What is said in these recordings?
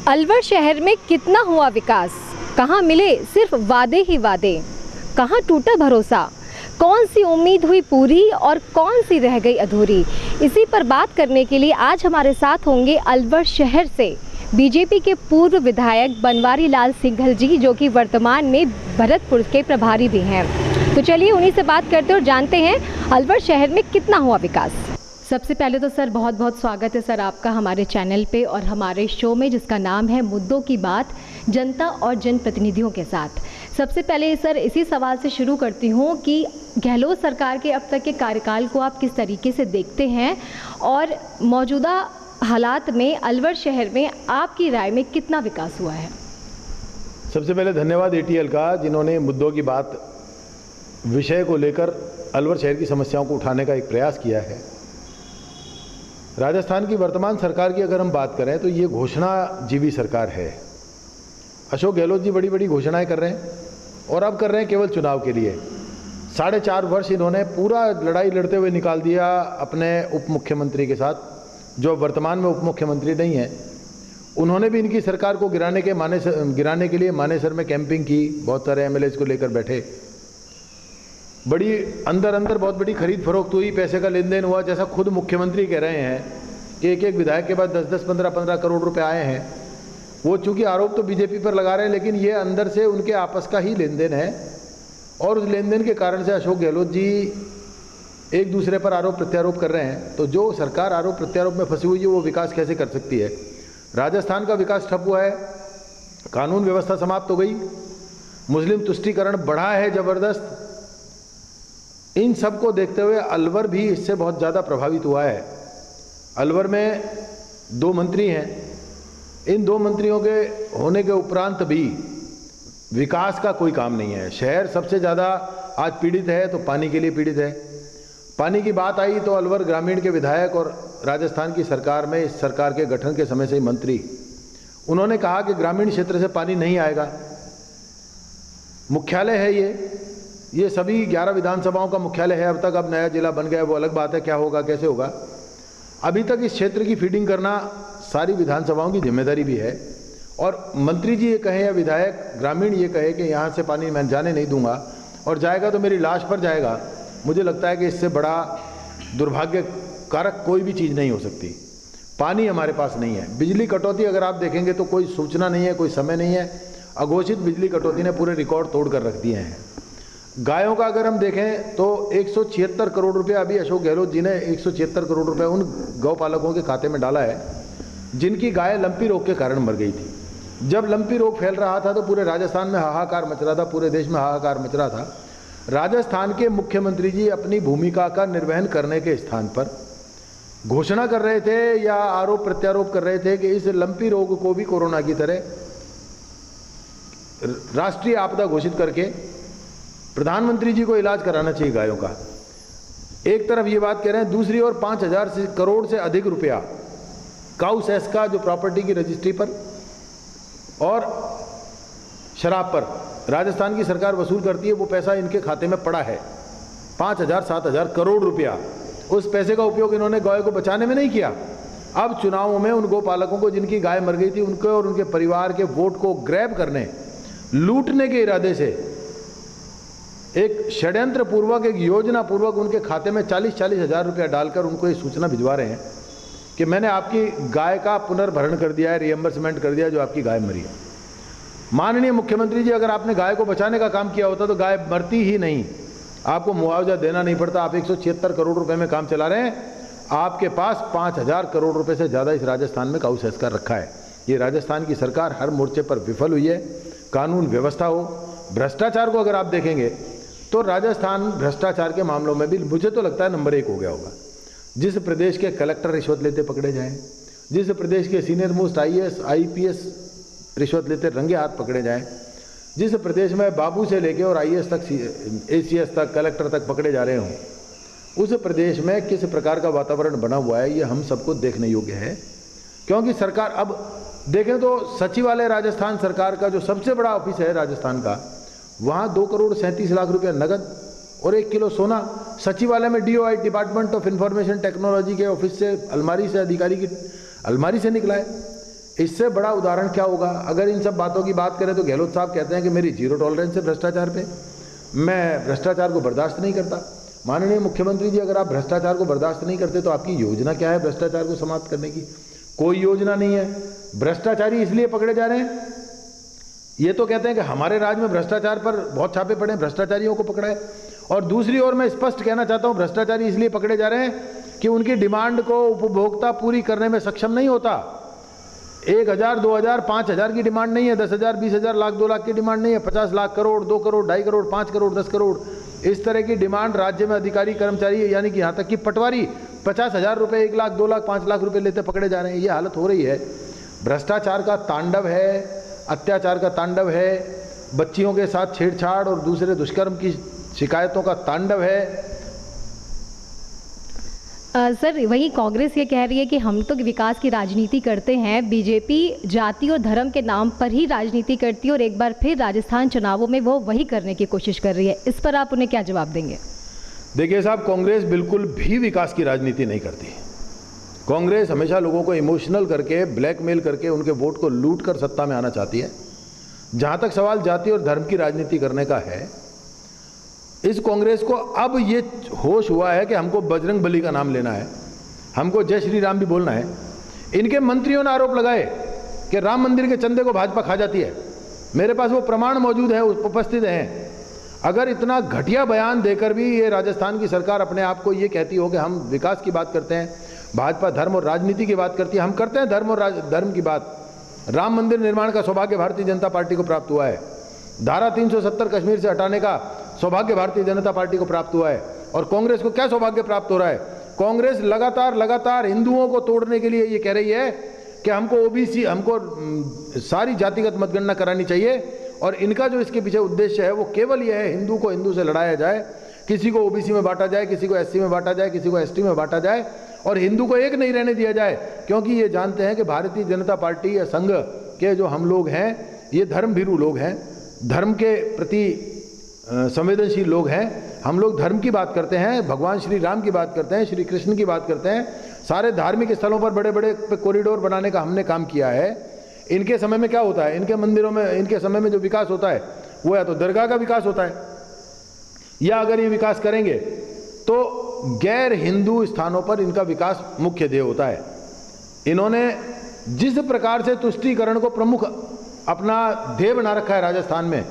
अलवर शहर में कितना हुआ विकास, कहाँ मिले सिर्फ वादे ही वादे, कहाँ टूटा भरोसा, कौन सी उम्मीद हुई पूरी और कौन सी रह गई अधूरी। इसी पर बात करने के लिए आज हमारे साथ होंगे अलवर शहर से बीजेपी के पूर्व विधायक बनवारी लाल सिंघल जी, जो कि वर्तमान में भरतपुर के प्रभारी भी हैं। तो चलिए उन्हीं से बात करते हैं और जानते हैं अलवर शहर में कितना हुआ विकास। सबसे पहले तो सर बहुत बहुत स्वागत है सर आपका हमारे चैनल पे और हमारे शो में, जिसका नाम है मुद्दों की बात, जनता और जनप्रतिनिधियों के साथ। सबसे पहले सर इसी सवाल से शुरू करती हूँ कि गहलोत सरकार के अब तक के कार्यकाल को आप किस तरीके से देखते हैं और मौजूदा हालात में अलवर शहर में आपकी राय में कितना विकास हुआ है? सबसे पहले धन्यवाद एटीएल का, जिन्होंने मुद्दों की बात विषय को लेकर अलवर शहर की समस्याओं को उठाने का एक प्रयास किया है। राजस्थान की वर्तमान सरकार की अगर हम बात करें तो ये घोषणाजीवी सरकार है। अशोक गहलोत जी बड़ी बड़ी घोषणाएं कर रहे हैं और अब कर रहे हैं केवल चुनाव के लिए। 4.5 वर्ष इन्होंने पूरा लड़ाई लड़ते हुए निकाल दिया अपने उप मुख्यमंत्री के साथ, जो वर्तमान में उप मुख्यमंत्री नहीं है। उन्होंने भी इनकी सरकार को गिराने के लिए मानेसर में कैंपिंग की, बहुत सारे एमएलएज को लेकर बैठे, बड़ी अंदर बहुत बड़ी खरीद फरोख्त हुई, पैसे का लेन देन हुआ। जैसा खुद मुख्यमंत्री कह रहे हैं कि एक एक विधायक के बाद 10-10, 15-15 करोड़ रुपए आए हैं। वो चूंकि आरोप तो बीजेपी पर लगा रहे हैं, लेकिन ये अंदर से उनके आपस का ही लेन देन है और उस लेन देन के कारण से अशोक गहलोत जी एक दूसरे पर आरोप प्रत्यारोप कर रहे हैं। तो जो सरकार आरोप प्रत्यारोप में फंसी हुई है वो विकास कैसे कर सकती है? राजस्थान का विकास ठप हुआ है, कानून व्यवस्था समाप्त हो गई, मुस्लिम तुष्टीकरण बढ़ा है ज़बरदस्त। इन सब को देखते हुए अलवर भी इससे बहुत ज़्यादा प्रभावित हुआ है। अलवर में 2 मंत्री हैं, इन 2 मंत्रियों के होने के उपरांत भी विकास का कोई काम नहीं है। शहर सबसे ज़्यादा आज पीड़ित है तो पानी के लिए पीड़ित है। पानी की बात आई तो अलवर ग्रामीण के विधायक और राजस्थान की सरकार में, इस सरकार के गठन के समय से ही मंत्री, उन्होंने कहा कि ग्रामीण क्षेत्र से पानी नहीं आएगा। मुख्यालय है ये सभी 11 विधानसभाओं का मुख्यालय है अब तक। अब नया जिला बन गया, वो अलग बात है, क्या होगा कैसे होगा। अभी तक इस क्षेत्र की फीडिंग करना सारी विधानसभाओं की जिम्मेदारी भी है। और मंत्री जी ये कहें या विधायक ग्रामीण ये कहे कि यहाँ से पानी मैं जाने नहीं दूंगा और जाएगा तो मेरी लाश पर जाएगा, मुझे लगता है कि इससे बड़ा दुर्भाग्य कारक कोई भी चीज़ नहीं हो सकती। पानी हमारे पास नहीं है। बिजली कटौती अगर आप देखेंगे तो कोई सूचना नहीं है, कोई समय नहीं है। अघोषित बिजली कटौती ने पूरे रिकॉर्ड तोड़ कर रख दिए हैं। गायों का अगर हम देखें तो 176 करोड़ रुपए अभी अशोक गहलोत जी ने 176 करोड़ रुपए उन गौ पालकों के खाते में डाला है जिनकी गाय लंपी रोग के कारण मर गई थी। जब लंपी रोग फैल रहा था तो पूरे राजस्थान में हाहाकार मच रहा था, पूरे देश में हाहाकार मच रहा था। राजस्थान के मुख्यमंत्री जी अपनी भूमिका का निर्वहन करने के स्थान पर घोषणा कर रहे थे या आरोप प्रत्यारोप कर रहे थे कि इस लंपी रोग को भी कोरोना की तरह राष्ट्रीय आपदा घोषित करके प्रधानमंत्री जी को इलाज कराना चाहिए गायों का। एक तरफ ये बात कह रहे हैं, दूसरी ओर 5,000 करोड़ से अधिक रुपया काउ सेस का, जो प्रॉपर्टी की रजिस्ट्री पर और शराब पर राजस्थान की सरकार वसूल करती है, वो पैसा इनके खाते में पड़ा है। 5,000-7,000 करोड़ रुपया। उस पैसे का उपयोग इन्होंने गाय को बचाने में नहीं किया। अब चुनावों में उन गोपालकों को जिनकी गाय मर गई थी, उनके और उनके परिवार के वोट को ग्रैब करने, लूटने के इरादे से एक षड्यंत्र पूर्वक, एक योजना पूर्वक उनके खाते में 40-40 हज़ार रुपया डालकर उनको ये सूचना भिजवा रहे हैं कि मैंने आपकी गाय का पुनर्भरण कर दिया है, रिएम्बर्समेंट कर दिया जो आपकी गाय मरी है। माननीय मुख्यमंत्री जी, अगर आपने गाय को बचाने का काम किया होता तो गाय मरती ही नहीं, आपको मुआवजा देना नहीं पड़ता। आप 176 करोड़ रुपए में काम चला रहे हैं। आपके पास 5,000 करोड़ रुपए से ज़्यादा इस राजस्थान में काउ सेस का रखा है। ये राजस्थान की सरकार हर मोर्चे पर विफल हुई है। कानून व्यवस्था हो, भ्रष्टाचार को अगर आप देखेंगे तो राजस्थान भ्रष्टाचार के मामलों में भी मुझे तो लगता है नंबर 1 हो गया होगा। जिस प्रदेश के कलेक्टर रिश्वत लेते पकड़े जाएं, जिस प्रदेश के सीनियर मोस्ट IAS IPS रिश्वत लेते रंगे हाथ पकड़े जाएं, जिस प्रदेश में बाबू से लेके और IAS तक, ACS तक, कलेक्टर तक पकड़े जा रहे हों, उस प्रदेश में किस प्रकार का वातावरण बना हुआ है ये हम सबको देखने योग्य है। क्योंकि सरकार, अब देखें तो सचिवालय राजस्थान सरकार का जो सबसे बड़ा ऑफिस है राजस्थान का, वहाँ 2 करोड़ 37 लाख रुपया नगद और 1 किलो सोना सचिवालय में DOI, department of information technology के ऑफिस से अलमारी से, अधिकारी की अलमारी से निकला है। इससे बड़ा उदाहरण क्या होगा? अगर इन सब बातों की बात करें तो गहलोत साहब कहते हैं कि मेरी जीरो टॉलरेंस है भ्रष्टाचार पे, मैं भ्रष्टाचार को बर्दाश्त नहीं करता। माननीय मुख्यमंत्री जी, अगर आप भ्रष्टाचार को बर्दाश्त नहीं करते तो आपकी योजना क्या है भ्रष्टाचार को समाप्त करने की? कोई योजना नहीं है। भ्रष्टाचारी इसलिए पकड़े जा रहे हैं, ये तो कहते हैं कि हमारे राज्य में भ्रष्टाचार पर बहुत छापे पड़े, भ्रष्टाचारियों को पकड़ा है। और दूसरी ओर मैं स्पष्ट कहना चाहता हूं, भ्रष्टाचारी इसलिए पकड़े जा रहे हैं कि उनकी डिमांड को उपभोक्ता पूरी करने में सक्षम नहीं होता। 1000, 2000, 5000 की डिमांड नहीं है, 10,000, 20,000, लाख, 2 लाख की डिमांड नहीं है, 50 लाख, करोड़, 2 करोड़, 2.5 करोड़, 5 करोड़, 10 करोड़, इस तरह की डिमांड राज्य में अधिकारी कर्मचारी यानी कि यहाँ तक कि पटवारी 50,000 रुपये, 1 लाख, 2 लाख, 5 लाख रुपये लेते पकड़े जा रहे हैं। ये हालत हो रही है। भ्रष्टाचार का तांडव है, अत्याचार का तांडव है, बच्चियों के साथ छेड़छाड़ और दूसरे दुष्कर्म की शिकायतों का तांडव है। सर, वही कांग्रेस ये कह रही है कि हम तो विकास की राजनीति करते हैं, बीजेपी जाति और धर्म के नाम पर ही राजनीति करती है और एक बार फिर राजस्थान चुनावों में वो वही करने की कोशिश कर रही है। इस पर आप उन्हें क्या जवाब देंगे? देखिए साहब, कांग्रेस बिल्कुल भी विकास की राजनीति नहीं करती। कांग्रेस हमेशा लोगों को इमोशनल करके, ब्लैकमेल करके उनके वोट को लूट कर सत्ता में आना चाहती है। जहाँ तक सवाल जाति और धर्म की राजनीति करने का है, इस कांग्रेस को अब ये होश हुआ है कि हमको बजरंग बली का नाम लेना है, हमको जय श्री राम भी बोलना है। इनके मंत्रियों ने आरोप लगाए कि राम मंदिर के चंदे को भाजपा खा जाती है। मेरे पास वो प्रमाण मौजूद है, उपस्थित हैं। अगर इतना घटिया बयान देकर भी ये राजस्थान की सरकार अपने आप को ये कहती हो कि हम विकास की बात करते हैं, भाजपा धर्म और राजनीति की बात करती है, हम करते हैं धर्म और धर्म की बात। राम मंदिर निर्माण का सौभाग्य भारतीय जनता पार्टी को प्राप्त हुआ है। धारा 370 कश्मीर से हटाने का सौभाग्य भारतीय जनता पार्टी को प्राप्त हुआ है। और कांग्रेस को क्या सौभाग्य प्राप्त हो रहा है? कांग्रेस लगातार हिंदुओं को तोड़ने के लिए ये कह रही है कि हमको ओबीसी, हमको सारी जातिगत मतगणना करानी चाहिए। और इनका जो इसके पीछे उद्देश्य है वो केवल यह है, हिंदू को हिंदू से लड़ाया जाए, किसी को ओबीसी में बांटा जाए, किसी को एससी में बांटा जाए, किसी को एसटी में बांटा जाए और हिंदू को एक नहीं रहने दिया जाए। क्योंकि ये जानते हैं कि भारतीय जनता पार्टी या संघ के जो हम लोग हैं, ये धर्म भीरू लोग हैं, धर्म के प्रति संवेदनशील लोग हैं। हम लोग धर्म की बात करते हैं, भगवान श्री राम की बात करते हैं, श्री कृष्ण की बात करते हैं। सारे धार्मिक स्थलों पर बड़े बड़े कॉरिडोर बनाने का हमने काम किया है। इनके समय में क्या होता है? इनके मंदिरों में, इनके समय में जो विकास होता है वो या तो दरगाह का विकास होता है, या अगर ये विकास करेंगे तो गैर हिंदू स्थानों पर इनका विकास मुख्य ध्येय होता है। इन्होंने जिस प्रकार से तुष्टीकरण को प्रमुख अपना ध्येय बना रखा है राजस्थान में,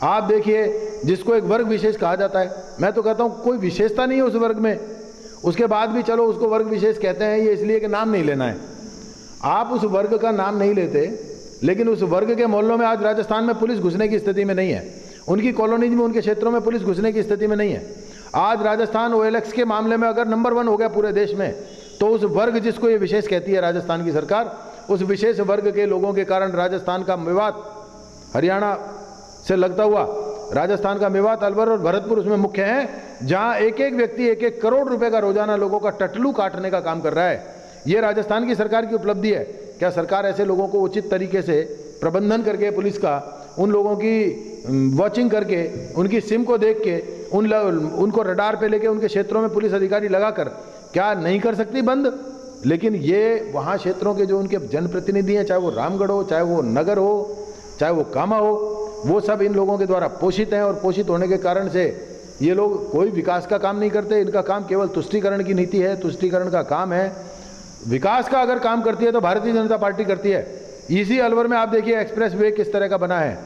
आप देखिए, जिसको एक वर्ग विशेष कहा जाता है, मैं तो कहता हूँ कोई विशेषता नहीं है उस वर्ग में, उसके बाद भी चलो उसको वर्ग विशेष कहते हैं, ये इसलिए कि नाम नहीं लेना है। आप उस वर्ग का नाम नहीं लेते, लेकिन उस वर्ग के मोहल्लों में आज राजस्थान में पुलिस घुसने की स्थिति में नहीं है, उनकी कॉलोनीज में, उनके क्षेत्रों में पुलिस घुसने की स्थिति में नहीं है। आज राजस्थान OLX के मामले में अगर नंबर 1 हो गया पूरे देश में, तो उस वर्ग जिसको ये विशेष कहती है राजस्थान की सरकार, उस विशेष वर्ग के लोगों के कारण राजस्थान का मेवात, हरियाणा से लगता हुआ राजस्थान का मेवात, अलवर और भरतपुर उसमें मुख्य हैं, जहां एक एक व्यक्ति 1-1 करोड़ रुपए का रोजाना लोगों का टटलू काटने का काम कर रहा है। यह राजस्थान की सरकार की उपलब्धि है। क्या सरकार ऐसे लोगों को उचित तरीके से प्रबंधन करके, पुलिस का उन लोगों की वॉचिंग करके, उनकी सिम को देख के, उनको रडार पे लेके उनके क्षेत्रों में पुलिस अधिकारी लगाकर क्या नहीं कर सकती बंद? लेकिन ये वहाँ क्षेत्रों के जो उनके जनप्रतिनिधि हैं, चाहे वो रामगढ़ हो, चाहे वो नगर हो, चाहे वो कामा हो, वो सब इन लोगों के द्वारा पोषित हैं। और पोषित होने के कारण से ये लोग कोई विकास का काम नहीं करते। इनका काम केवल तुष्टीकरण की नीति है, तुष्टीकरण का काम है। विकास का अगर काम करती है तो भारतीय जनता पार्टी करती है। इसी अलवर में आप देखिए एक्सप्रेस वे किस तरह का बना है।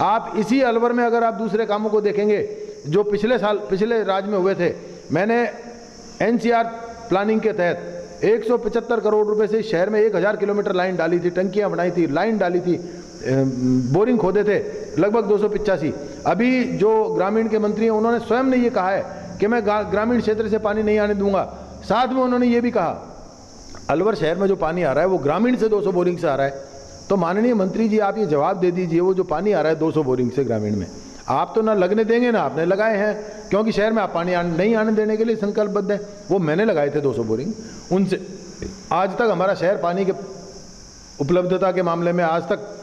आप इसी अलवर में अगर आप दूसरे कामों को देखेंगे जो पिछले राज में हुए थे, मैंने NCR प्लानिंग के तहत 175 करोड़ रुपए से शहर में 1000 किलोमीटर लाइन डाली थी, टंकियां बनाई थी, लाइन डाली थी, बोरिंग खोदे थे लगभग 285। अभी जो ग्रामीण के मंत्री हैं उन्होंने स्वयं ने ये कहा है कि मैं ग्रामीण क्षेत्र से पानी नहीं आने दूंगा। साथ में उन्होंने ये भी कहा अलवर शहर में जो पानी आ रहा है वो ग्रामीण से 200 बोरिंग से आ रहा है। तो माननीय मंत्री जी, आप ये जवाब दे दीजिए, वो जो पानी आ रहा है 200 बोरिंग से ग्रामीण में, आप तो ना लगने देंगे ना आपने लगाए हैं, क्योंकि शहर में आप पानी नहीं आने देने के लिए संकल्पबद्ध है। वो मैंने लगाए थे 200 बोरिंग, उनसे आज तक हमारा शहर पानी के उपलब्धता के मामले में आज तक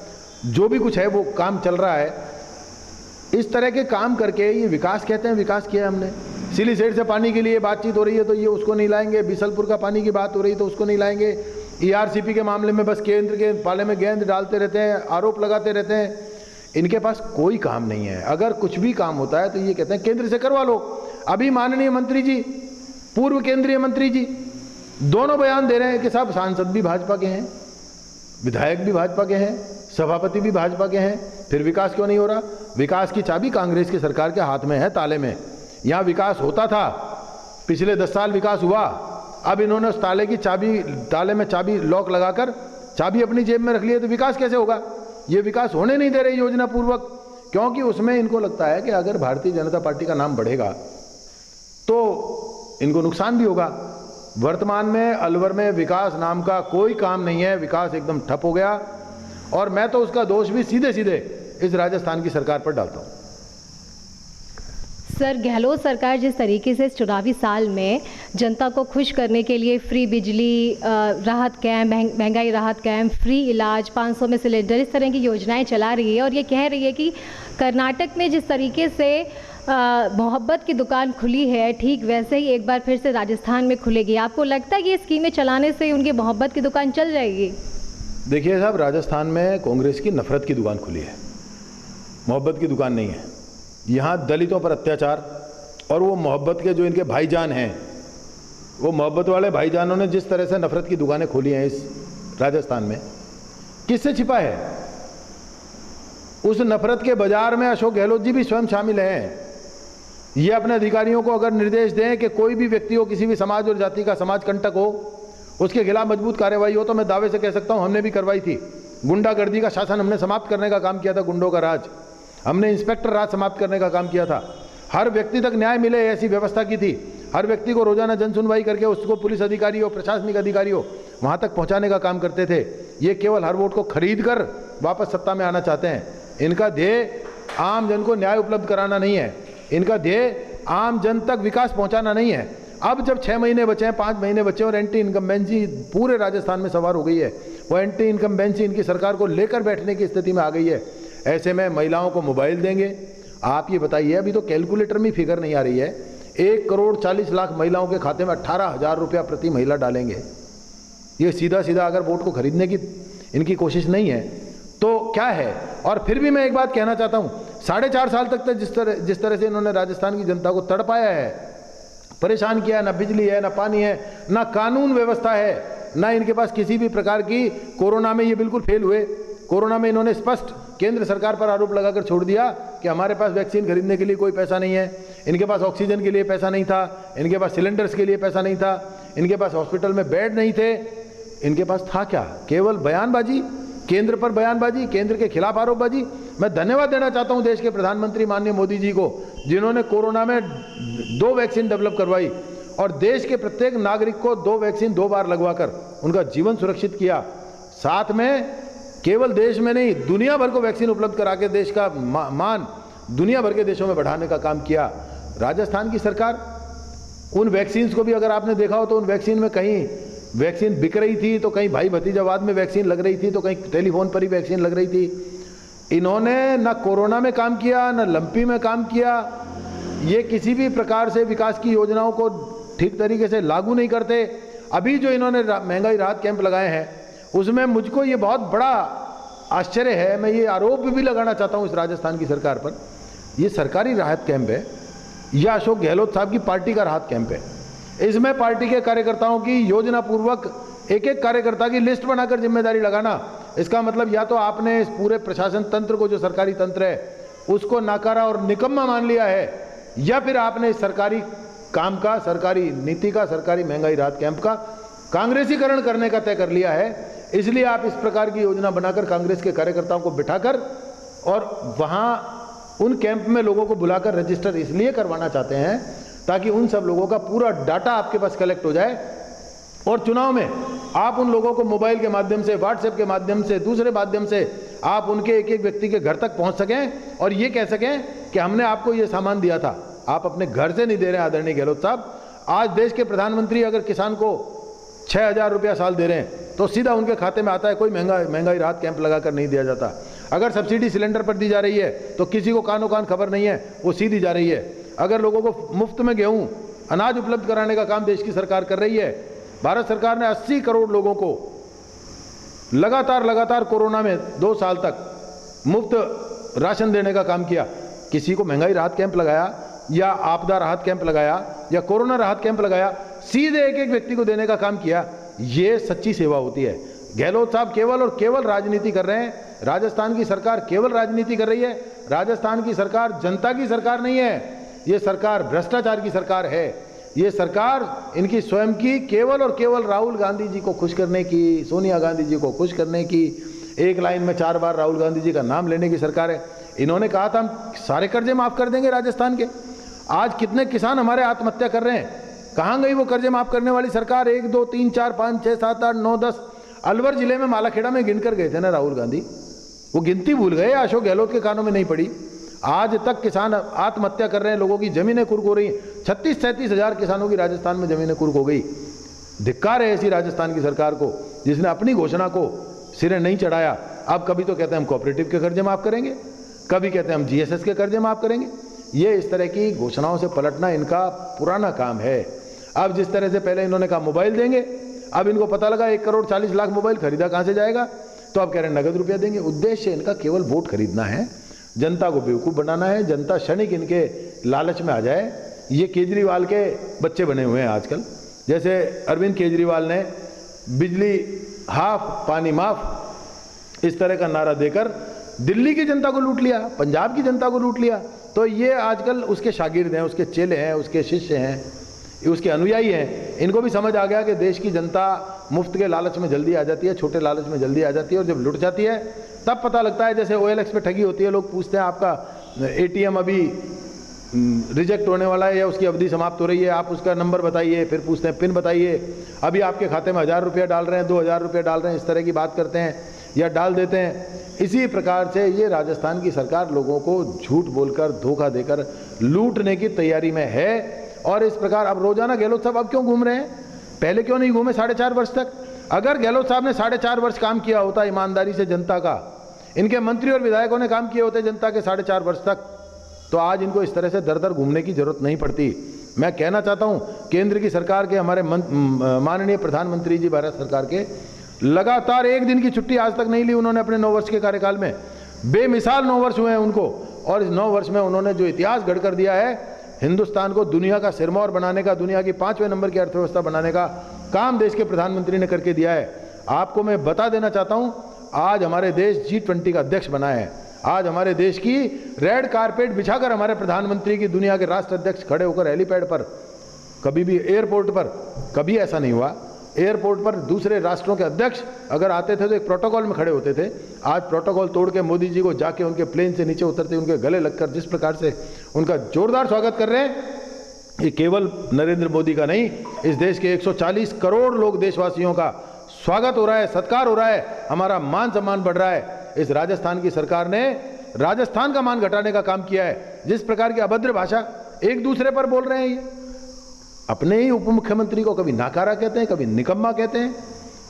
जो भी कुछ है वो काम चल रहा है। इस तरह के काम करके ये विकास कहते हैं, विकास किया है हमने। सिलीसेट से पानी के लिए बातचीत हो रही है तो ये उसको नहीं लाएंगे, बिसलपुर का पानी की बात हो रही है तो उसको नहीं लाएंगे, ERCP के मामले में बस केंद्र के पाले में गेंद डालते रहते हैं, आरोप लगाते रहते हैं। इनके पास कोई काम नहीं है। अगर कुछ भी काम होता है तो ये कहते हैं केंद्र से करवा लो। अभी माननीय मंत्री जी, पूर्व केंद्रीय मंत्री जी दोनों बयान दे रहे हैं कि साहब सांसद भी भाजपा के हैं, विधायक भी भाजपा के हैं, सभापति भी भाजपा के हैं, फिर विकास क्यों नहीं हो रहा? विकास की चाबी कांग्रेस की सरकार के हाथ में है, ताले में। यहाँ विकास होता था, पिछले 10 साल विकास हुआ। अब इन्होंने उस ताले में चाबी लॉक लगाकर चाबी अपनी जेब में रख ली है, तो विकास कैसे होगा? ये विकास होने नहीं दे रहे योजना पूर्वक, क्योंकि उसमें इनको लगता है कि अगर भारतीय जनता पार्टी का नाम बढ़ेगा तो इनको नुकसान भी होगा। वर्तमान में अलवर में विकास नाम का कोई काम नहीं है, विकास एकदम ठप हो गया। और मैं तो उसका दोष भी सीधे सीधे इस राजस्थान की सरकार पर डालता हूँ। सर, गहलोत सरकार जिस तरीके से इस चुनावी साल में जनता को खुश करने के लिए फ्री बिजली, राहत कैंप, महंगाई राहत कैंप, फ्री इलाज, 500 में सिलेंडर, इस तरह की योजनाएं चला रही है और ये कह रही है कि कर्नाटक में जिस तरीके से मोहब्बत की दुकान खुली है, ठीक वैसे ही एक बार फिर से राजस्थान में खुलेगी। आपको लगता है कि ये स्कीमें चलाने से उनकी मोहब्बत की दुकान चल जाएगी? देखिए साहब, राजस्थान में कांग्रेस की नफरत की दुकान खुली है, मोहब्बत की दुकान नहीं है। यहाँ दलितों पर अत्याचार, और वो मोहब्बत के जो इनके भाईजान हैं, वो मोहब्बत वाले भाईजानों ने जिस तरह से नफरत की दुकानें खोली हैं इस राजस्थान में, किससे छिपा है? उस नफरत के बाजार में अशोक गहलोत जी भी स्वयं शामिल हैं। ये अपने अधिकारियों को अगर निर्देश दें कि कोई भी व्यक्ति हो, किसी भी समाज और जाति का समाज कंटक हो, उसके खिलाफ मजबूत कार्रवाई हो, तो मैं दावे से कह सकता हूं हमने भी करवाई थी। गुंडागर्दी का शासन हमने समाप्त करने का काम किया था, गुंडों का राज, हमने इंस्पेक्टर राज समाप्त करने का काम किया था। हर व्यक्ति तक न्याय मिले ऐसी व्यवस्था की थी। हर व्यक्ति को रोजाना जनसुनवाई करके उसको पुलिस अधिकारी हो, प्रशासनिक अधिकारी हो, वहां तक पहुंचाने का काम करते थे। ये केवल हर वोट को खरीद कर वापस सत्ता में आना चाहते हैं। इनका ध्येय आम जन को न्याय उपलब्ध कराना नहीं है, इनका ध्येय आम जन तक विकास पहुंचाना नहीं है। अब जब 6 महीने बचे हैं, 5 महीने बचे और एंटी इनकम्बेंसी पूरे राजस्थान में सवार हो गई है, वो एंटी इनकम्बेंसी इनकी सरकार को लेकर बैठने की स्थिति में आ गई है। ऐसे में महिलाओं को मोबाइल देंगे। आप ये बताइए, अभी तो कैलकुलेटर में फिगर नहीं आ रही है, 1,40,00,000 महिलाओं के खाते में 18,000 रुपया प्रति महिला डालेंगे। ये सीधा सीधा अगर वोट को खरीदने की इनकी कोशिश नहीं है तो क्या है? और फिर भी मैं एक बात कहना चाहता हूँ, 4.5 साल तक जिस तरह से इन्होंने राजस्थान की जनता को तड़पाया है, परेशान किया, ना बिजली है, ना पानी है, ना कानून व्यवस्था है, ना इनके पास किसी भी प्रकार की। कोरोना में ये बिल्कुल फेल हुए। कोरोना में इन्होंने स्पष्ट केंद्र सरकार पर आरोप लगाकर छोड़ दिया कि हमारे पास वैक्सीन खरीदने के लिए कोई पैसा नहीं है, इनके पास ऑक्सीजन के लिए पैसा नहीं था, इनके पास सिलेंडर्स के लिए पैसा नहीं था, इनके पास हॉस्पिटल में बेड नहीं थे। इनके पास था क्या? केवल बयानबाजी, केंद्र पर बयानबाजी, केंद्र के खिलाफ आरोपबाजी। मैं धन्यवाद देना चाहता हूं देश के प्रधानमंत्री माननीय मोदी जी को, जिन्होंने कोरोना में 2 वैक्सीन डेवलप करवाई और देश के प्रत्येक नागरिक को 2 वैक्सीन 2 बार लगवाकर उनका जीवन सुरक्षित किया। साथ में केवल देश में नहीं, दुनिया भर को वैक्सीन उपलब्ध करा के देश का मान दुनिया भर के देशों में बढ़ाने का काम किया राजस्थान की सरकार। उन वैक्सीन को भी अगर आपने देखा हो तो उन वैक्सीन में कहीं वैक्सीन बिक रही थी, तो कहीं भाई भतीजावाद में वैक्सीन लग रही थी, तो कहीं टेलीफोन पर ही वैक्सीन लग रही थी। इन्होंने ना कोरोना में काम किया, ना लंपी में काम किया। ये किसी भी प्रकार से विकास की योजनाओं को ठीक तरीके से लागू नहीं करते। अभी जो इन्होंने महंगाई राहत कैंप लगाए हैं, उसमें मुझको ये बहुत बड़ा आश्चर्य है। मैं ये आरोप भी लगाना चाहता हूँ इस राजस्थान की सरकार पर, ये सरकारी राहत कैंप है या अशोक गहलोत साहब की पार्टी का राहत कैंप है। इसमें पार्टी के कार्यकर्ताओं की योजना पूर्वक एक एक कार्यकर्ता की लिस्ट बनाकर जिम्मेदारी लगाना, इसका मतलब या तो आपने इस पूरे प्रशासन तंत्र को, जो सरकारी तंत्र है, उसको नाकारा और निकम्मा मान लिया है, या फिर आपने इस सरकारी काम का, सरकारी नीति का, सरकारी महंगाई राहत कैंप का कांग्रेसीकरण करने का तय कर लिया है। इसलिए आप इस प्रकार की योजना बनाकर कांग्रेस के कार्यकर्ताओं को बिठाकर और वहां उन कैंप में लोगों को बुलाकर रजिस्टर इसलिए करवाना चाहते हैं ताकि उन सब लोगों का पूरा डाटा आपके पास कलेक्ट हो जाए और चुनाव में आप उन लोगों को मोबाइल के माध्यम से, व्हाट्सएप के माध्यम से, दूसरे माध्यम से आप उनके एक एक व्यक्ति के घर तक पहुंच सकें और ये कह सकें कि हमने आपको ये सामान दिया था, आप अपने घर से नहीं दे रहे हैं। आदरणीय गहलोत साहब, आज देश के प्रधानमंत्री अगर किसान को 6,000 रुपया साल दे रहे हैं तो सीधा उनके खाते में आता है, कोई महंगाई राहत कैंप लगाकर नहीं दिया जाता। अगर सब्सिडी सिलेंडर पर दी जा रही है तो किसी को कानो कान खबर नहीं है, वो सीधी जा रही है। अगर लोगों को मुफ्त में गेहूं, अनाज उपलब्ध कराने का काम देश की सरकार कर रही है। भारत सरकार ने 80 करोड़ लोगों को लगातार कोरोना में 2 साल तक मुफ्त राशन देने का काम किया। किसी को महंगाई राहत कैंप लगाया या आपदा राहत कैंप लगाया या कोरोना राहत कैंप लगाया, सीधे एक एक व्यक्ति को देने का काम किया। ये सच्ची सेवा होती है। गहलोत साहब केवल और केवल राजनीति कर रहे हैं। राजस्थान की सरकार केवल राजनीति कर रही है। राजस्थान की सरकार जनता की सरकार नहीं है। ये सरकार भ्रष्टाचार की सरकार है। ये सरकार इनकी स्वयं की केवल और केवल राहुल गांधी जी को खुश करने की, सोनिया गांधी जी को खुश करने की, एक लाइन में 4 बार राहुल गांधी जी का नाम लेने की सरकार है। इन्होंने कहा था हम सारे कर्जे माफ कर देंगे राजस्थान के। आज कितने किसान हमारे आत्महत्या कर रहे हैं। कहाँ गई वो कर्जे माफ करने वाली सरकार? 1 2 3 4 5 6 7 8 9 10 अलवर जिले में मालाखेड़ा में गिनकर गए थे ना राहुल गांधी। वो गिनती भूल गए, अशोक गहलोत के कानों में नहीं पड़ी। आज तक किसान आत्महत्या कर रहे हैं, लोगों की जमीनें कुर्क हो रही हैं। 36-37 हज़ार किसानों की राजस्थान में जमीनें कुर्क हो गई। धिक्कार है ऐसी राजस्थान की सरकार को जिसने अपनी घोषणा को सिरे नहीं चढ़ाया। अब कभी तो कहते हैं हम कोऑपरेटिव के कर्जे माफ करेंगे, कभी कहते हैं हम जीएसएस के कर्जे माफ करेंगे। ये इस तरह की घोषणाओं से पलटना इनका पुराना काम है। अब जिस तरह से पहले इन्होंने कहा मोबाइल देंगे, अब इनको पता लगा 1 करोड़ 40 लाख मोबाइल खरीदा कहाँ से जाएगा, तो अब कह रहे हैं नगद रुपया देंगे। उद्देश्य इनका केवल वोट खरीदना है, जनता को बेवकूफ़ बनाना है, जनता क्षणिक इनके लालच में आ जाए। ये केजरीवाल के बच्चे बने हुए हैं आजकल। जैसे अरविंद केजरीवाल ने बिजली हाफ पानी माफ इस तरह का नारा देकर दिल्ली की जनता को लूट लिया, पंजाब की जनता को लूट लिया। तो ये आजकल उसके शागिर्द हैं, उसके चेले हैं, उसके शिष्य हैं, उसके अनुयायी हैं। इनको भी समझ आ गया कि देश की जनता मुफ्त के लालच में जल्दी आ जाती है, छोटे लालच में जल्दी आ जाती है, और जब लुट जाती है तब पता लगता है। जैसे OLX पे ठगी होती है, लोग पूछते हैं आपका ATM अभी रिजेक्ट होने वाला है या उसकी अवधि समाप्त हो रही है, आप उसका नंबर बताइए, फिर पूछते हैं पिन बताइए, अभी आपके खाते में 1000 रुपया डाल रहे हैं, 2000 रुपया डाल रहे हैं, इस तरह की बात करते हैं या डाल देते हैं। इसी प्रकार से ये राजस्थान की सरकार लोगों को झूठ बोलकर, धोखा देकर लूटने की तैयारी में है। और इस प्रकार अब रोजाना गहलोत साहब अब क्यों घूम रहे हैं? पहले क्यों नहीं घूमे 4.5 वर्ष तक? अगर गहलोत साहब ने 4.5 वर्ष काम किया होता ईमानदारी से जनता का, इनके मंत्री और विधायकों ने काम किए होते जनता के 4.5 वर्ष तक, तो आज इनको इस तरह से दर दर घूमने की जरूरत नहीं पड़ती। मैं कहना चाहता हूं केंद्र की सरकार के, हमारे माननीय प्रधानमंत्री जी भारत सरकार के, लगातार 1 दिन की छुट्टी आज तक नहीं ली उन्होंने अपने 9 वर्ष के कार्यकाल में। बेमिसाल 9 वर्ष हुए हैं उनको, और इस 9 वर्ष में उन्होंने जो इतिहास गढ़ कर दिया है, हिंदुस्तान को दुनिया का सिरमौर बनाने का, दुनिया की 5वें नंबर की अर्थव्यवस्था बनाने का काम देश के प्रधानमंत्री ने करके दिया है। आपको मैं बता देना चाहता हूं, आज हमारे देश G20 का अध्यक्ष बना है। आज हमारे देश की रेड कारपेट बिछाकर हमारे प्रधानमंत्री की दुनिया के राष्ट्र अध्यक्ष खड़े होकर हेलीपैड पर, कभी भी एयरपोर्ट पर कभी ऐसा नहीं हुआ। एयरपोर्ट पर दूसरे राष्ट्रों के अध्यक्ष अगर आते थे तो एक प्रोटोकॉल में खड़े होते थे। आज प्रोटोकॉल तोड़ के मोदी जी को जाके उनके प्लेन से नीचे उतरते, उनके गले लगकर जिस प्रकार से उनका जोरदार स्वागत कर रहे हैं, ये केवल नरेंद्र मोदी का नहीं, इस देश के 140 करोड़ लोग देशवासियों का स्वागत हो रहा है, सत्कार हो रहा है, हमारा मान सम्मान बढ़ रहा है। इस राजस्थान की सरकार ने राजस्थान का मान घटाने का काम किया है। जिस प्रकार की अभद्र भाषा एक दूसरे पर बोल रहे हैं, ये अपने ही उप मुख्यमंत्री को कभी नाकारा कहते हैं, कभी निकम्मा कहते हैं,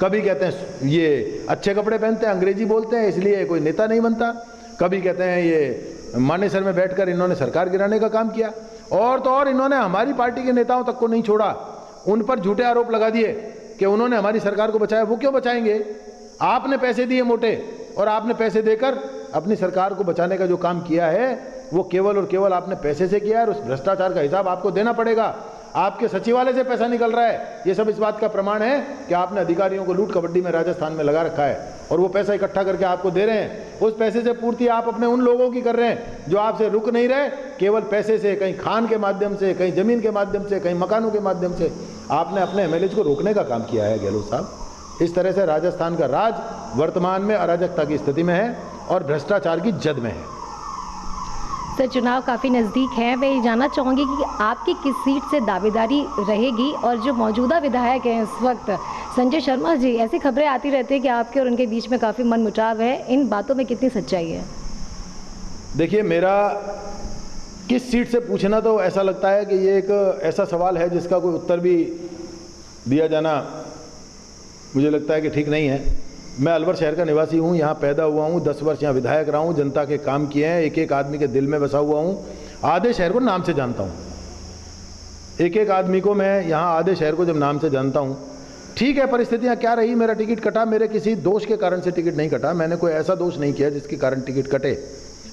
कभी कहते हैं ये अच्छे कपड़े पहनते हैं, अंग्रेजी बोलते हैं, इसलिए कोई नेता नहीं बनता, कभी कहते हैं ये मानेसर में बैठकर इन्होंने सरकार गिराने का काम किया। और तो और इन्होंने हमारी पार्टी के नेताओं तक को नहीं छोड़ा, उन पर झूठे आरोप लगा दिए कि उन्होंने हमारी सरकार को बचाया। वो क्यों बचाएंगे? आपने पैसे दिए मोटे, और आपने पैसे देकर अपनी सरकार को बचाने का जो काम किया है वो केवल और केवल आपने पैसे से किया है, और उस भ्रष्टाचार का हिसाब आपको देना पड़ेगा। आपके सचिवालय से पैसा निकल रहा है, ये सब इस बात का प्रमाण है कि आपने अधिकारियों को लूट कबड्डी में राजस्थान में लगा रखा है, और वो पैसा इकट्ठा करके आपको दे रहे हैं। उस पैसे से पूर्ति आप अपने उन लोगों की कर रहे हैं जो आपसे रुक नहीं रहे, केवल पैसे से, कहीं खान के माध्यम से, कहीं जमीन के माध्यम से, कहीं मकानों के माध्यम से आपने अपने MLAs को रोकने का काम किया है गहलोत साहब। इस तरह से राजस्थान का राज वर्तमान में अराजकता की स्थिति में है और भ्रष्टाचार की जद में है। सर, चुनाव काफ़ी नज़दीक है, मैं ये जानना चाहूँगी कि आपकी किस सीट से दावेदारी रहेगी, और जो मौजूदा विधायक हैं इस वक्त संजय शर्मा जी, ऐसी खबरें आती रहती है कि आपके और उनके बीच में काफ़ी मनमुटाव है, इन बातों में कितनी सच्चाई है? देखिए, मेरा किस सीट से पूछना तो ऐसा लगता है कि ये एक ऐसा सवाल है जिसका कोई उत्तर भी दिया जाना मुझे लगता है कि ठीक नहीं है। मैं अलवर शहर का निवासी हूँ, यहाँ पैदा हुआ हूँ, 10 वर्ष यहाँ विधायक रहा हूँ, जनता के काम किए हैं, एक एक आदमी के दिल में बसा हुआ हूँ, आधे शहर को नाम से जानता हूँ। एक एक आदमी को मैं यहाँ आधे शहर को जब नाम से जानता हूँ ठीक है, परिस्थितियां क्या रही, मेरा टिकट कटा, मेरे किसी दोष के कारण से टिकट नहीं कटा, मैंने कोई ऐसा दोष नहीं किया जिसके कारण टिकट कटे,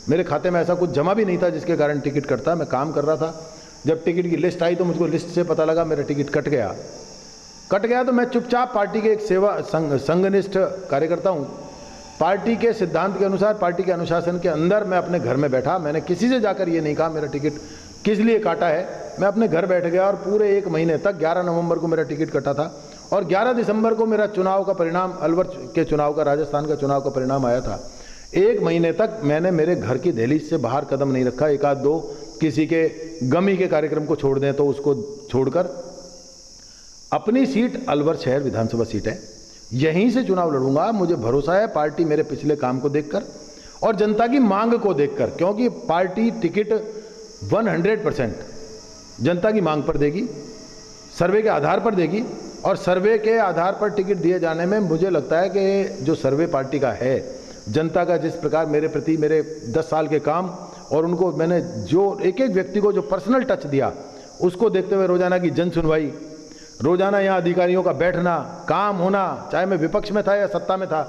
मेरे खाते में ऐसा कुछ जमा भी नहीं था जिसके कारण टिकट कटता, मैं काम कर रहा था। जब टिकट की लिस्ट आई तो मुझको लिस्ट से पता लगा मेरा टिकट कट गया तो मैं चुपचाप पार्टी के एक सेवा संघनिष्ठ कार्यकर्ता हूँ, पार्टी के सिद्धांत के अनुसार, पार्टी के अनुशासन के अंदर मैं अपने घर में बैठा, मैंने किसी से जाकर ये नहीं कहा मेरा टिकट किस लिए काटा है, मैं अपने घर बैठ गया और पूरे 1 महीने तक 11 नवंबर को मेरा टिकट कटा था और 11 दिसंबर को मेरा चुनाव का परिणाम, अलवर के चुनाव का, राजस्थान का चुनाव का परिणाम आया था। 1 महीने तक मैंने मेरे घर की दहलीज से बाहर कदम नहीं रखा, एक आध दो किसी के गमी के कार्यक्रम को छोड़ दें तो उसको छोड़कर। अपनी सीट अलवर शहर विधानसभा सीट है, यहीं से चुनाव लड़ूंगा। मुझे भरोसा है पार्टी मेरे पिछले काम को देखकर और जनता की मांग को देखकर, क्योंकि पार्टी टिकट 100% जनता की मांग पर देगी, सर्वे के आधार पर देगी और सर्वे के आधार पर टिकट दिए जाने में मुझे लगता है कि जो सर्वे पार्टी का है, जनता का जिस प्रकार मेरे प्रति मेरे 10 साल के काम और उनको मैंने जो एक एक व्यक्ति को जो पर्सनल टच दिया, उसको देखते हुए रोजाना की जन सुनवाई, रोजाना यहाँ अधिकारियों का बैठना, काम होना, चाहे मैं विपक्ष में था या सत्ता में था,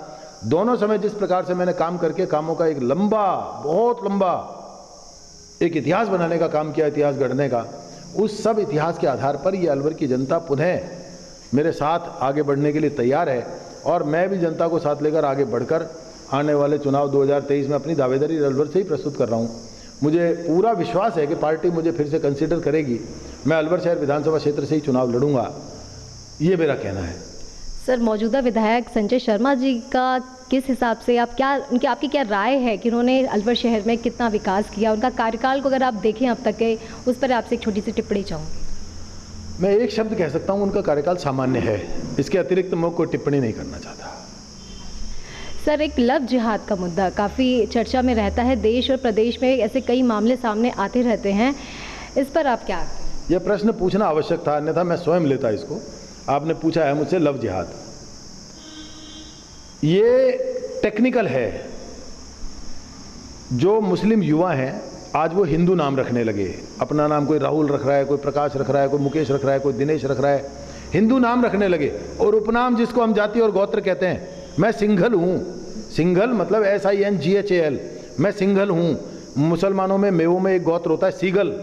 दोनों समय जिस प्रकार से मैंने काम करके कामों का एक लंबा, बहुत लंबा एक इतिहास बनाने का काम किया, इतिहास गढ़ने का, उस सब इतिहास के आधार पर ये अलवर की जनता पुनः मेरे साथ आगे बढ़ने के लिए तैयार है और मैं भी जनता को साथ लेकर आगे बढ़कर आने वाले चुनाव 2023 में अपनी दावेदारी अलवर से ही प्रस्तुत कर रहा हूँ। मुझे पूरा विश्वास है कि पार्टी मुझे फिर से कंसीडर करेगी, मैं अलवर शहर विधानसभा क्षेत्र से ही चुनाव लड़ूंगा, ये मेरा कहना है। सर, मौजूदा विधायक संजय शर्मा जी का किस हिसाब से आपकी क्या राय है कि उन्होंने अलवर शहर में कितना विकास किया, उनका कार्यकाल को अगर आप देखें अब तक के, उस पर आपसे एक छोटी सी टिप्पणी चाहूँगी। मैं एक शब्द कह सकता हूँ, उनका कार्यकाल सामान्य है, इसके अतिरिक्त मैं कोई टिप्पणी नहीं करना चाहता। सर, एक लव जिहाद का मुद्दा काफ़ी चर्चा में रहता है, देश और प्रदेश में ऐसे कई मामले सामने आते रहते हैं, इस पर आप क्या? यह प्रश्न पूछना आवश्यक था, अन्यथा मैं स्वयं लेता इसको। आपने पूछा है मुझसे लव जिहाद, ये टेक्निकल है। जो मुस्लिम युवा हैं आज वो हिंदू नाम रखने लगे, अपना नाम कोई राहुल रख रहा है, कोई प्रकाश रख रहा है, कोई मुकेश रख रहा है, कोई दिनेश रख रहा है, हिंदू नाम रखने लगे और उपनाम जिसको हम जाति और गोत्र कहते हैं। मैं सिंघल हूँ, सिंघल मतलब SINGHAL, मैं सिंघल हूँ। मुसलमानों में मेवों में एक गोत्र होता है सीगल,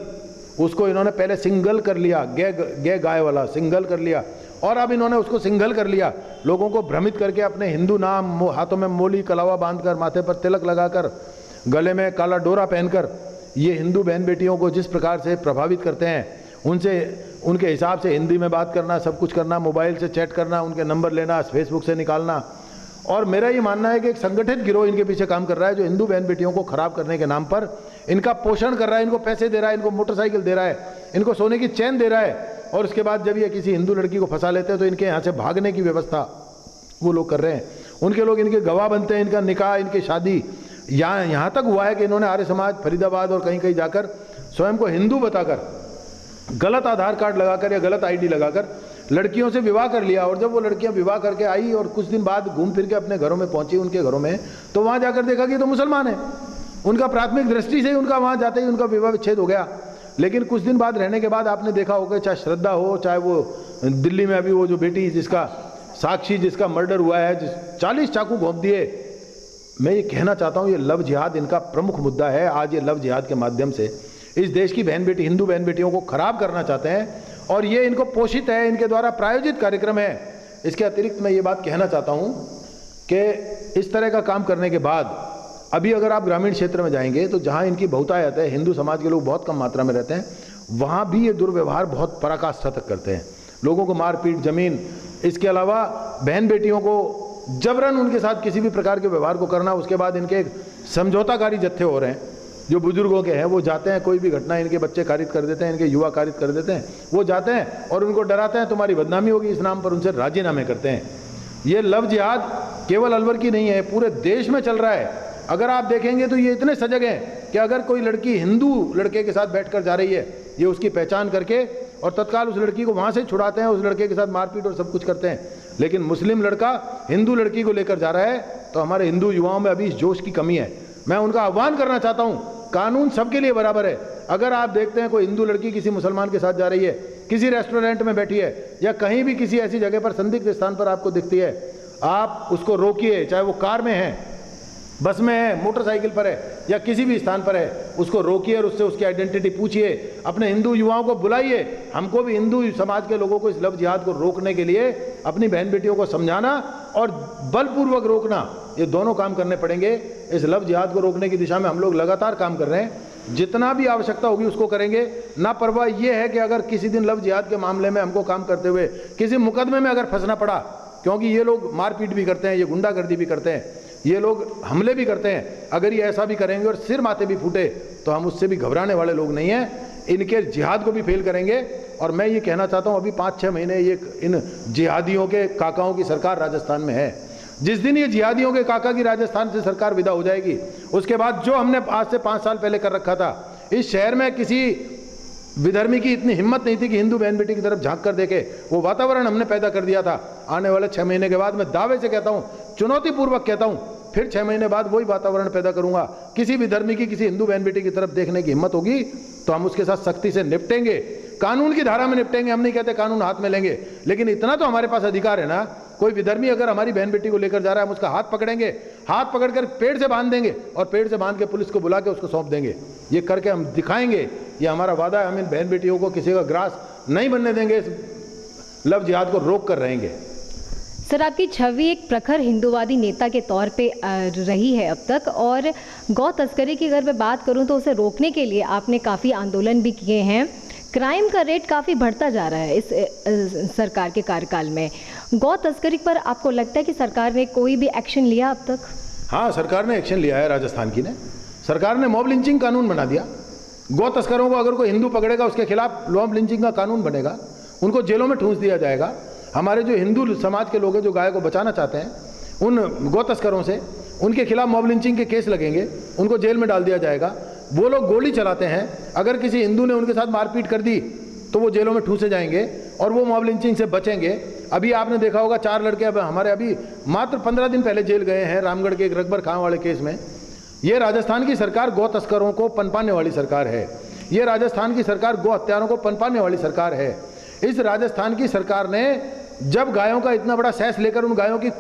उसको इन्होंने पहले सिंगल कर लिया, गे गाय वाला सिंगल कर लिया और अब इन्होंने उसको सिंघल कर लिया, लोगों को भ्रमित करके अपने हिंदू नाम, हाथों में मोली कलावा बांधकर, माथे पर तिलक लगाकर, गले में काला डोरा पहनकर ये हिंदू बहन बेटियों को जिस प्रकार से प्रभावित करते हैं, उनसे उनके हिसाब से हिंदी में बात करना, सब कुछ करना, मोबाइल से चैट करना, उनके नंबर लेना, फेसबुक से निकालना। और मेरा ये मानना है कि एक संगठित गिरोह इनके पीछे काम कर रहा है, जो हिंदू बहन बेटियों को खराब करने के नाम पर इनका पोषण कर रहा है, इनको पैसे दे रहा है, इनको मोटरसाइकिल दे रहा है, इनको सोने की चैन दे रहा है और उसके बाद जब ये किसी हिंदू लड़की को फंसा लेते हैं तो इनके यहाँ से भागने की व्यवस्था वो लोग कर रहे हैं। उनके लोग इनके गवाह बनते हैं, इनका निकाह, इनकी शादी, यहाँ तक हुआ है कि इन्होंने आर्य समाज, फरीदाबाद और कहीं कहीं जाकर स्वयं को हिंदू बताकर गलत आधार कार्ड लगाकर या गलत ID लगाकर लड़कियों से विवाह कर लिया। और जब वो लड़कियां विवाह करके आई और कुछ दिन बाद घूम फिर के अपने घरों में पहुंची, उनके घरों में, तो वहां जाकर देखा कि तो मुसलमान है। उनका प्राथमिक दृष्टि से उनका वहां जाते ही उनका विवाह विच्छेद हो गया। लेकिन कुछ दिन बाद रहने के बाद आपने देखा होगा, चाहे श्रद्धा हो, चाहे वो दिल्ली में अभी वो जो बेटी जिसका साक्षी, जिसका मर्डर हुआ है, 40 चाकू घोंप दिए। मैं ये कहना चाहता हूँ, ये लव जिहाद इनका प्रमुख मुद्दा है। आज ये लव जिहाद के माध्यम से इस देश की बहन बेटी, हिंदू बहन बेटियों को खराब करना चाहते हैं और ये इनको पोषित है, इनके द्वारा प्रायोजित कार्यक्रम है। इसके अतिरिक्त मैं ये बात कहना चाहता हूँ कि इस तरह का काम करने के बाद अभी अगर आप ग्रामीण क्षेत्र में जाएंगे तो जहाँ इनकी बहुतायत है, हिंदू समाज के लोग बहुत कम मात्रा में रहते हैं, वहाँ भी ये दुर्व्यवहार बहुत पराकाष्ठा तक करते हैं। लोगों को मारपीट, जमीन, इसके अलावा बहन बेटियों को जबरन उनके साथ किसी भी प्रकार के व्यवहार को करना। उसके बाद इनके एक समझौताकारी जत्थे हो रहे हैं जो बुजुर्गों के हैं, वो जाते हैं, कोई भी घटना इनके बच्चे कारित कर देते हैं, इनके युवा कारित कर देते हैं, वो जाते हैं और उनको डराते हैं तुम्हारी बदनामी होगी, इस नाम पर उनसे राजीनामे करते हैं। ये लव जिहाद केवल अलवर की नहीं है, पूरे देश में चल रहा है। अगर आप देखेंगे तो ये इतने सजग हैं कि अगर कोई लड़की हिंदू लड़के के साथ बैठकर जा रही है, ये उसकी पहचान करके और तत्काल उस लड़की को वहाँ से छुड़ाते हैं, उस लड़के के साथ मारपीट और सब कुछ करते हैं। लेकिन मुस्लिम लड़का हिंदू लड़की को लेकर जा रहा है तो हमारे हिंदू युवाओं में अभी इस जोश की कमी है। मैं उनका आह्वान करना चाहता हूँ, कानून सबके लिए बराबर है। अगर आप देखते हैं कोई हिंदू लड़की किसी मुसलमान के साथ जा रही है, किसी रेस्टोरेंट में बैठी है या कहीं भी किसी ऐसी जगह पर संदिग्ध स्थान पर आपको दिखती है, आप उसको रोकिए, चाहे वो कार में है, बस में है, मोटरसाइकिल पर है या किसी भी स्थान पर है, उसको रोकिए और उससे उसकी आइडेंटिटी पूछिए। अपने हिंदू युवाओं को बुलाइए। हमको भी हिंदू समाज के लोगों को इस लव जिहाद को रोकने के लिए अपनी बहन बेटियों को समझाना और बलपूर्वक रोकना, ये दोनों काम करने पड़ेंगे। इस लव जिहाद को रोकने की दिशा में हम लोग लगातार काम कर रहे हैं। जितना भी आवश्यकता होगी उसको करेंगे। ना परवाह ये है कि अगर किसी दिन लव जिहाद के मामले में हमको काम करते हुए किसी मुकदमे में अगर फंसना पड़ा, क्योंकि ये लोग मारपीट भी करते हैं, ये गुंडागर्दी भी करते हैं, ये लोग हमले भी करते हैं, अगर ये ऐसा भी करेंगे और सिर माथे भी फूटे तो हम उससे भी घबराने वाले लोग नहीं हैं। इनके जिहाद को भी फेल करेंगे। और मैं ये कहना चाहता हूँ, अभी 5-6 महीने ये इन जिहादियों के काकाओं की सरकार राजस्थान में है। जिस दिन ये जिहादियों के काका की राजस्थान से सरकार विदा हो जाएगी, उसके बाद जो हमने आज से 5 साल पहले कर रखा था, इस शहर में किसी विधर्मी की इतनी हिम्मत नहीं थी कि हिंदू बहन बेटी की तरफ झांक कर देखे। वो वातावरण हमने पैदा कर दिया था। आने वाले 6 महीने के बाद मैं दावे से कहता हूँ, चुनौतीपूर्वक कहता हूँ, फिर 6 महीने बाद वही वातावरण पैदा करूंगा। किसी विधर्मी की किसी हिंदू बहन बेटी की तरफ देखने की हिम्मत होगी तो हम उसके साथ सख्ती से निपटेंगे, कानून की धारा में निपटेंगे। हम नहीं कहते कानून हाथ में लेंगे, लेकिन इतना तो हमारे पास अधिकार है ना, कोई विधर्मी अगर हमारी बहन बेटी को लेकर जा रहा है, हम उसका हाथ पकड़ेंगे, हाथ पकड़कर पेड़ से बांध देंगे और पेड़ से बांध के पुलिस को बुला के उसको सौंप देंगे। ये करके हम दिखाएंगे, ये हमारा वादा है। हम इन बहन बेटियों को किसी का ग्रास नहीं बनने देंगे, इस लव जिहाद को रोक कर रहेंगे। सर, आपकी छवि एक प्रखर हिंदूवादी नेता के तौर पे रही है अब तक, और गौ तस्करी की अगर मैं बात करूं तो उसे रोकने के लिए आपने काफ़ी आंदोलन भी किए हैं। क्राइम का रेट काफ़ी बढ़ता जा रहा है इस सरकार के कार्यकाल में। गौ तस्करी पर आपको लगता है कि सरकार ने कोई भी एक्शन लिया अब तक? हाँ, सरकार ने एक्शन लिया है। राजस्थान की ने सरकार ने मॉब लिंचिंग कानून बना दिया। गौ तस्करों को अगर कोई हिंदू पकड़ेगा उसके खिलाफ मॉब लिंचिंग का कानून बनेगा, उनको जेलों में ठूंस दिया जाएगा। हमारे जो हिंदू समाज के लोग हैं जो गाय को बचाना चाहते हैं, उन गौ तस्करों से उनके खिलाफ मॉब लिंचिंग के केस लगेंगे, उनको जेल में डाल दिया जाएगा। वो लोग गोली चलाते हैं, अगर किसी हिंदू ने उनके साथ मारपीट कर दी तो वो जेलों में ठूंसे जाएंगे और वो मॉब लिंचिंग से बचेंगे। अभी आपने देखा होगा 4 लड़के अब हमारे अभी मात्र 15 दिन पहले जेल गए हैं रामगढ़ के एक रकबर खां वाले केस में। ये राजस्थान की सरकार गौ तस्करों को पनपाने वाली सरकार है। ये राजस्थान की सरकार गौ हत्यारों को पनपाने वाली सरकार है। इस राजस्थान की सरकार ने जब गायों का इतना बड़ा सेस लेकर उन गायों की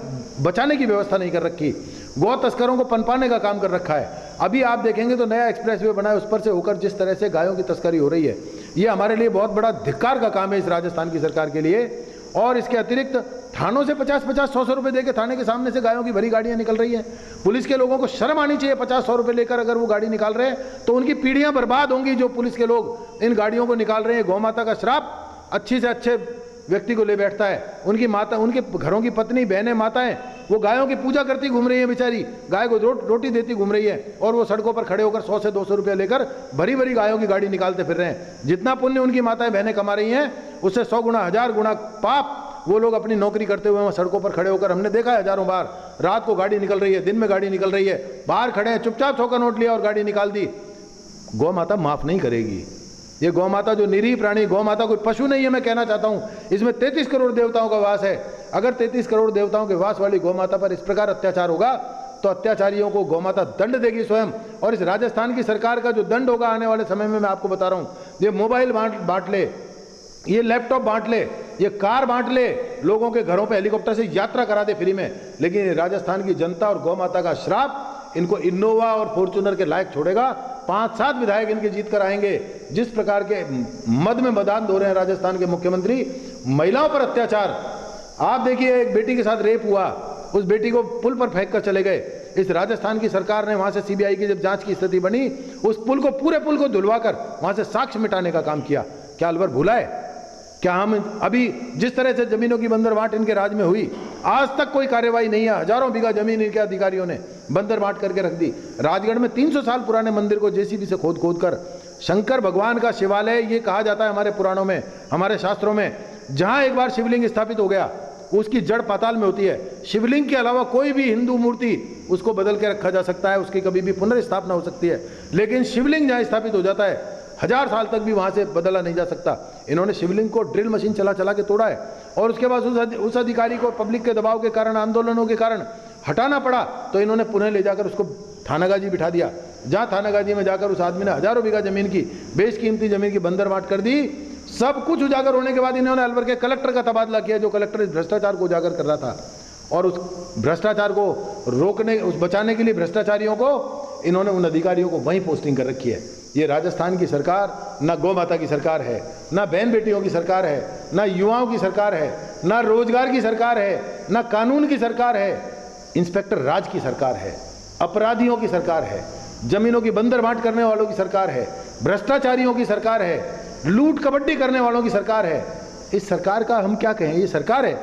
बचाने की व्यवस्था नहीं कर रखी, गौ तस्करों को पनपाने का काम कर रखा है। अभी आप देखेंगे तो नया एक्सप्रेसवे बना है, उस पर से होकर जिस तरह से गायों की तस्करी हो रही है, ये हमारे लिए बहुत बड़ा धिक्कार का काम है इस राजस्थान की सरकार के लिए। और इसके अतिरिक्त थानों से 50-50, 100-100 रुपये देकर थाने के सामने से गायों की भरी गाड़ियां निकल रही हैं। पुलिस के लोगों को शर्म आनी चाहिए। 50-100 रुपये लेकर अगर वो गाड़ी निकाल रहे हैं तो उनकी पीढ़ियां बर्बाद होंगी। जो पुलिस के लोग इन गाड़ियों को निकाल रहे हैं, गौ माता का श्राप अच्छी से अच्छे व्यक्ति को ले बैठता है। उनकी माता, उनके घरों की पत्नी, बहनें, माताएं, वो गायों की पूजा करती घूम रही है, बेचारी गाय को रोटी देती घूम रही है, और वो सड़कों पर खड़े होकर 100 से 200 रुपये लेकर भरी भरी गायों की गाड़ी निकालते फिर रहे हैं। जितना पुण्य उनकी माताएं बहनें कमा रही हैं, उससे 100 गुना 1000 गुना पाप वो लोग अपनी नौकरी करते हुए वहाँ सड़कों पर खड़े होकर, हमने देखा है हजारों बार, रात को गाड़ी निकल रही है, दिन में गाड़ी निकल रही है, बाहर खड़े हैं, चुपचाप 100 का नोट लिया और गाड़ी निकाल दी। गौ माता माफ नहीं करेगी। ये गौ माता जो निरीह प्राणी, गौ माता कोई पशु नहीं है। मैं कहना चाहता हूँ, इसमें 33 करोड़ देवताओं का वास है। अगर 33 करोड़ देवताओं के वास वाली गौ माता पर इस प्रकार अत्याचार होगा तो अत्याचारियों को गौ माता दंड देगी स्वयं। और इस राजस्थान की सरकार का जो दंड होगा आने वाले समय में, मैं आपको बता रहा हूँ, ये मोबाइल बांट ले, ये लैपटॉप बांट ले, ये कार बांट ले, लोगों के घरों पे हेलीकॉप्टर से यात्रा करा दे फ्री में, लेकिन राजस्थान की जनता और गौ माता का श्राप इनको इनोवा और फॉर्च्यूनर के लायक छोड़ेगा। 5-7 विधायक इनके जीत कर आएंगे। जिस प्रकार के मद में मदान हो रहे हैं राजस्थान के मुख्यमंत्री, महिलाओं पर अत्याचार, आप देखिए, एक बेटी के साथ रेप हुआ, उस बेटी को पुल पर फेंक कर चले गए। इस राजस्थान की सरकार ने वहां से सीबीआई की जब जांच की स्थिति बनी, उस पुल को, पूरे पुल को धुलवाकर वहां से साक्ष्य मिटाने का काम किया। क्या अलवर भूला है? क्या हम अभी जिस तरह से जमीनों की बंदर बांट इनके राज में हुई, आज तक कोई कार्यवाही नहीं है। हजारों बीघा जमीन इनके अधिकारियों ने बंदर बांट करके रख दी। राजगढ़ में 300 साल पुराने मंदिर को जेसीबी से खोद खोद कर, शंकर भगवान का शिवालय ये कहा जाता है हमारे पुराणों में, हमारे शास्त्रों में, जहां एक बार शिवलिंग स्थापित हो गया उसकी जड़ पाताल में होती है। शिवलिंग के अलावा कोई भी हिंदू मूर्ति उसको बदल के रखा जा सकता है, उसकी कभी भी पुनर्स्थापना हो सकती है, लेकिन शिवलिंग जहां स्थापित हो जाता है 1000 साल तक भी वहां से बदला नहीं जा सकता। इन्होंने शिवलिंग को ड्रिल मशीन चला चला के तोड़ा है, और उसके बाद उस अधिकारी को पब्लिक के दबाव के कारण, आंदोलनों के कारण हटाना पड़ा, तो इन्होंने पुनः ले जाकर उसको थानागाजी बिठा दिया, जहां थानागाजी में जाकर उस आदमी ने हजारों बीघा जमीन की, बेशकीमती जमीन की बंदर बांट कर दी। सब कुछ उजागर होने के बाद इन्होंने अलवर के कलेक्टर का तबादला किया, जो कलेक्टर इस भ्रष्टाचार को उजागर कर रहा था, और उस भ्रष्टाचार को रोकने, उस बचाने के लिए भ्रष्टाचारियों को इन्होंने उन अधिकारियों को वहीं पोस्टिंग कर रखी है। ये राजस्थान की सरकार ना गौ माता की सरकार है, ना बहन बेटियों की सरकार है, ना युवाओं की सरकार है, ना रोजगार की सरकार है, ना कानून की सरकार है, इंस्पेक्टर राज की सरकार है, अपराधियों की सरकार है, जमीनों की बंदर बांट करने वालों की सरकार है, भ्रष्टाचारियों की सरकार है, लूट कबड्डी करने वालों की सरकार है। इस सरकार का हम क्या कहें? ये सरकार है,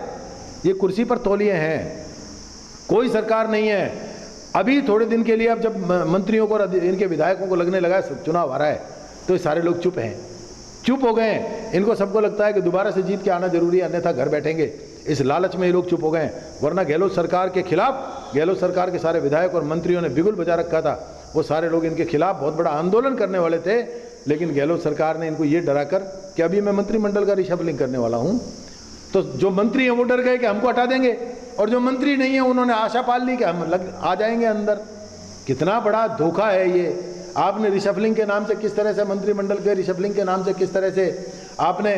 ये कुर्सी पर तौलिए हैं, कोई सरकार नहीं है। अभी थोड़े दिन के लिए अब जब मंत्रियों को और इनके विधायकों को लगने लगा चुनाव आ रहा है, तो ये सारे लोग चुप हैं, चुप हो गए हैं। इनको सबको लगता है कि दोबारा से जीत के आना जरूरी है, अन्यथा घर बैठेंगे। इस लालच में ये लोग चुप हो गए हैं। वरना गहलोत सरकार के खिलाफ, गहलोत सरकार के सारे विधायक और मंत्रियों ने बिगुल बजा रखा था। वो सारे लोग इनके खिलाफ बहुत बड़ा आंदोलन करने वाले थे, लेकिन गहलोत सरकार ने इनको ये डराकर कि अभी मैं मंत्रिमंडल का रिशफलिंग करने वाला हूँ, तो जो मंत्री हैं वो डर गए कि हमको हटा देंगे, और जो मंत्री नहीं है उन्होंने आशा पाल ली कि हम आ जाएंगे अंदर। कितना बड़ा धोखा है ये। आपने रिशफलिंग के नाम से किस तरह से, मंत्रिमंडल के रिशफलिंग के नाम से किस तरह से आपने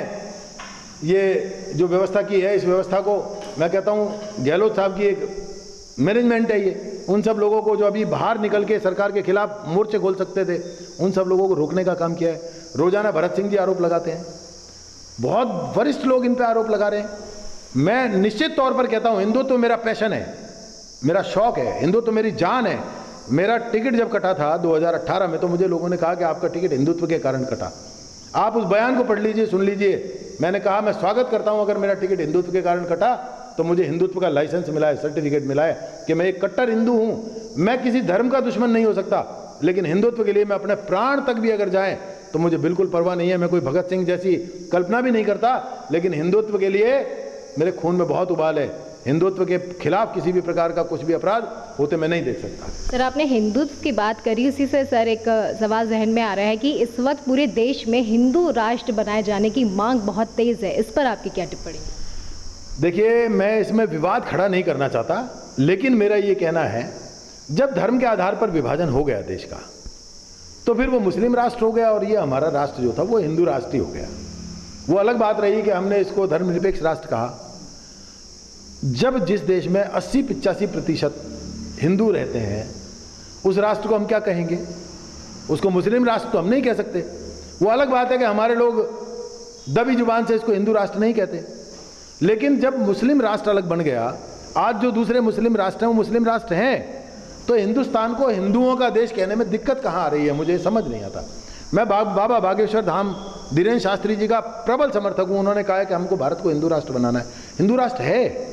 ये जो व्यवस्था की है, इस व्यवस्था को मैं कहता हूँ गहलोत साहब की एक मैनेजमेंट है ये। उन सब लोगों को जो अभी बाहर निकल के सरकार के खिलाफ मोर्चे खोल सकते थे, उन सब लोगों को रोकने का काम किया है। रोजाना भरत सिंह जी आरोप लगाते हैं, बहुत वरिष्ठ लोग इन पर आरोप लगा रहे हैं। मैं निश्चित तौर पर कहता हूँ, हिंदुत्व तो मेरा पैशन है, मेरा शौक है, हिंदुत्व तो मेरी जान है। मेरा टिकट जब कटा था 2018 में, तो मुझे लोगों ने कहा कि आपका टिकट हिंदुत्व के कारण कटा। आप उस बयान को पढ़ लीजिए, सुन लीजिए। मैंने कहा मैं स्वागत करता हूं अगर मेरा टिकट हिंदुत्व के कारण कटा, तो मुझे हिंदुत्व का लाइसेंस मिला है, सर्टिफिकेट मिला है कि मैं एक कट्टर हिंदू हूं। मैं किसी धर्म का दुश्मन नहीं हो सकता, लेकिन हिंदुत्व के लिए मैं अपने प्राण तक भी अगर जाए तो मुझे बिल्कुल परवाह नहीं है। मैं कोई भगत सिंह जैसी कल्पना भी नहीं करता, लेकिन हिंदुत्व के लिए मेरे खून में बहुत उबाल है। हिंदुत्व के खिलाफ किसी भी प्रकार का कुछ भी अपराध होते मैं नहीं देख सकता। सर, आपने हिंदुत्व की बात करी, उसी से सर एक सवाल जहन में आ रहा है कि इस वक्त पूरे देश में हिंदू राष्ट्र बनाए जाने की मांग बहुत तेज है, इस पर आपकी क्या टिप्पणी? देखिए, मैं इसमें विवाद खड़ा नहीं करना चाहता, लेकिन मेरा ये कहना है, जब धर्म के आधार पर विभाजन हो गया देश का, तो फिर वो मुस्लिम राष्ट्र हो गया और ये हमारा राष्ट्र जो था वो हिंदू राष्ट्र ही हो गया। वो अलग बात रही कि हमने इसको धर्मनिरपेक्ष राष्ट्र कहा। जब जिस देश में 80-85% हिंदू रहते हैं, उस राष्ट्र को हम क्या कहेंगे? उसको मुस्लिम राष्ट्र तो हम नहीं कह सकते। वो अलग बात है कि हमारे लोग दबी जुबान से इसको हिंदू राष्ट्र नहीं कहते। लेकिन जब मुस्लिम राष्ट्र अलग बन गया, आज जो दूसरे मुस्लिम राष्ट्र हैं वो मुस्लिम राष्ट्र हैं, तो हिंदुस्तान को हिंदुओं का देश कहने में दिक्कत कहाँ आ रही है, मुझे समझ नहीं आता। मैं बाबा बागेश्वर धाम धीरेन्द्र शास्त्री जी का प्रबल समर्थक हूँ। उन्होंने कहा है कि हमको भारत को हिंदू राष्ट्र बनाना है। हिंदू राष्ट्र है,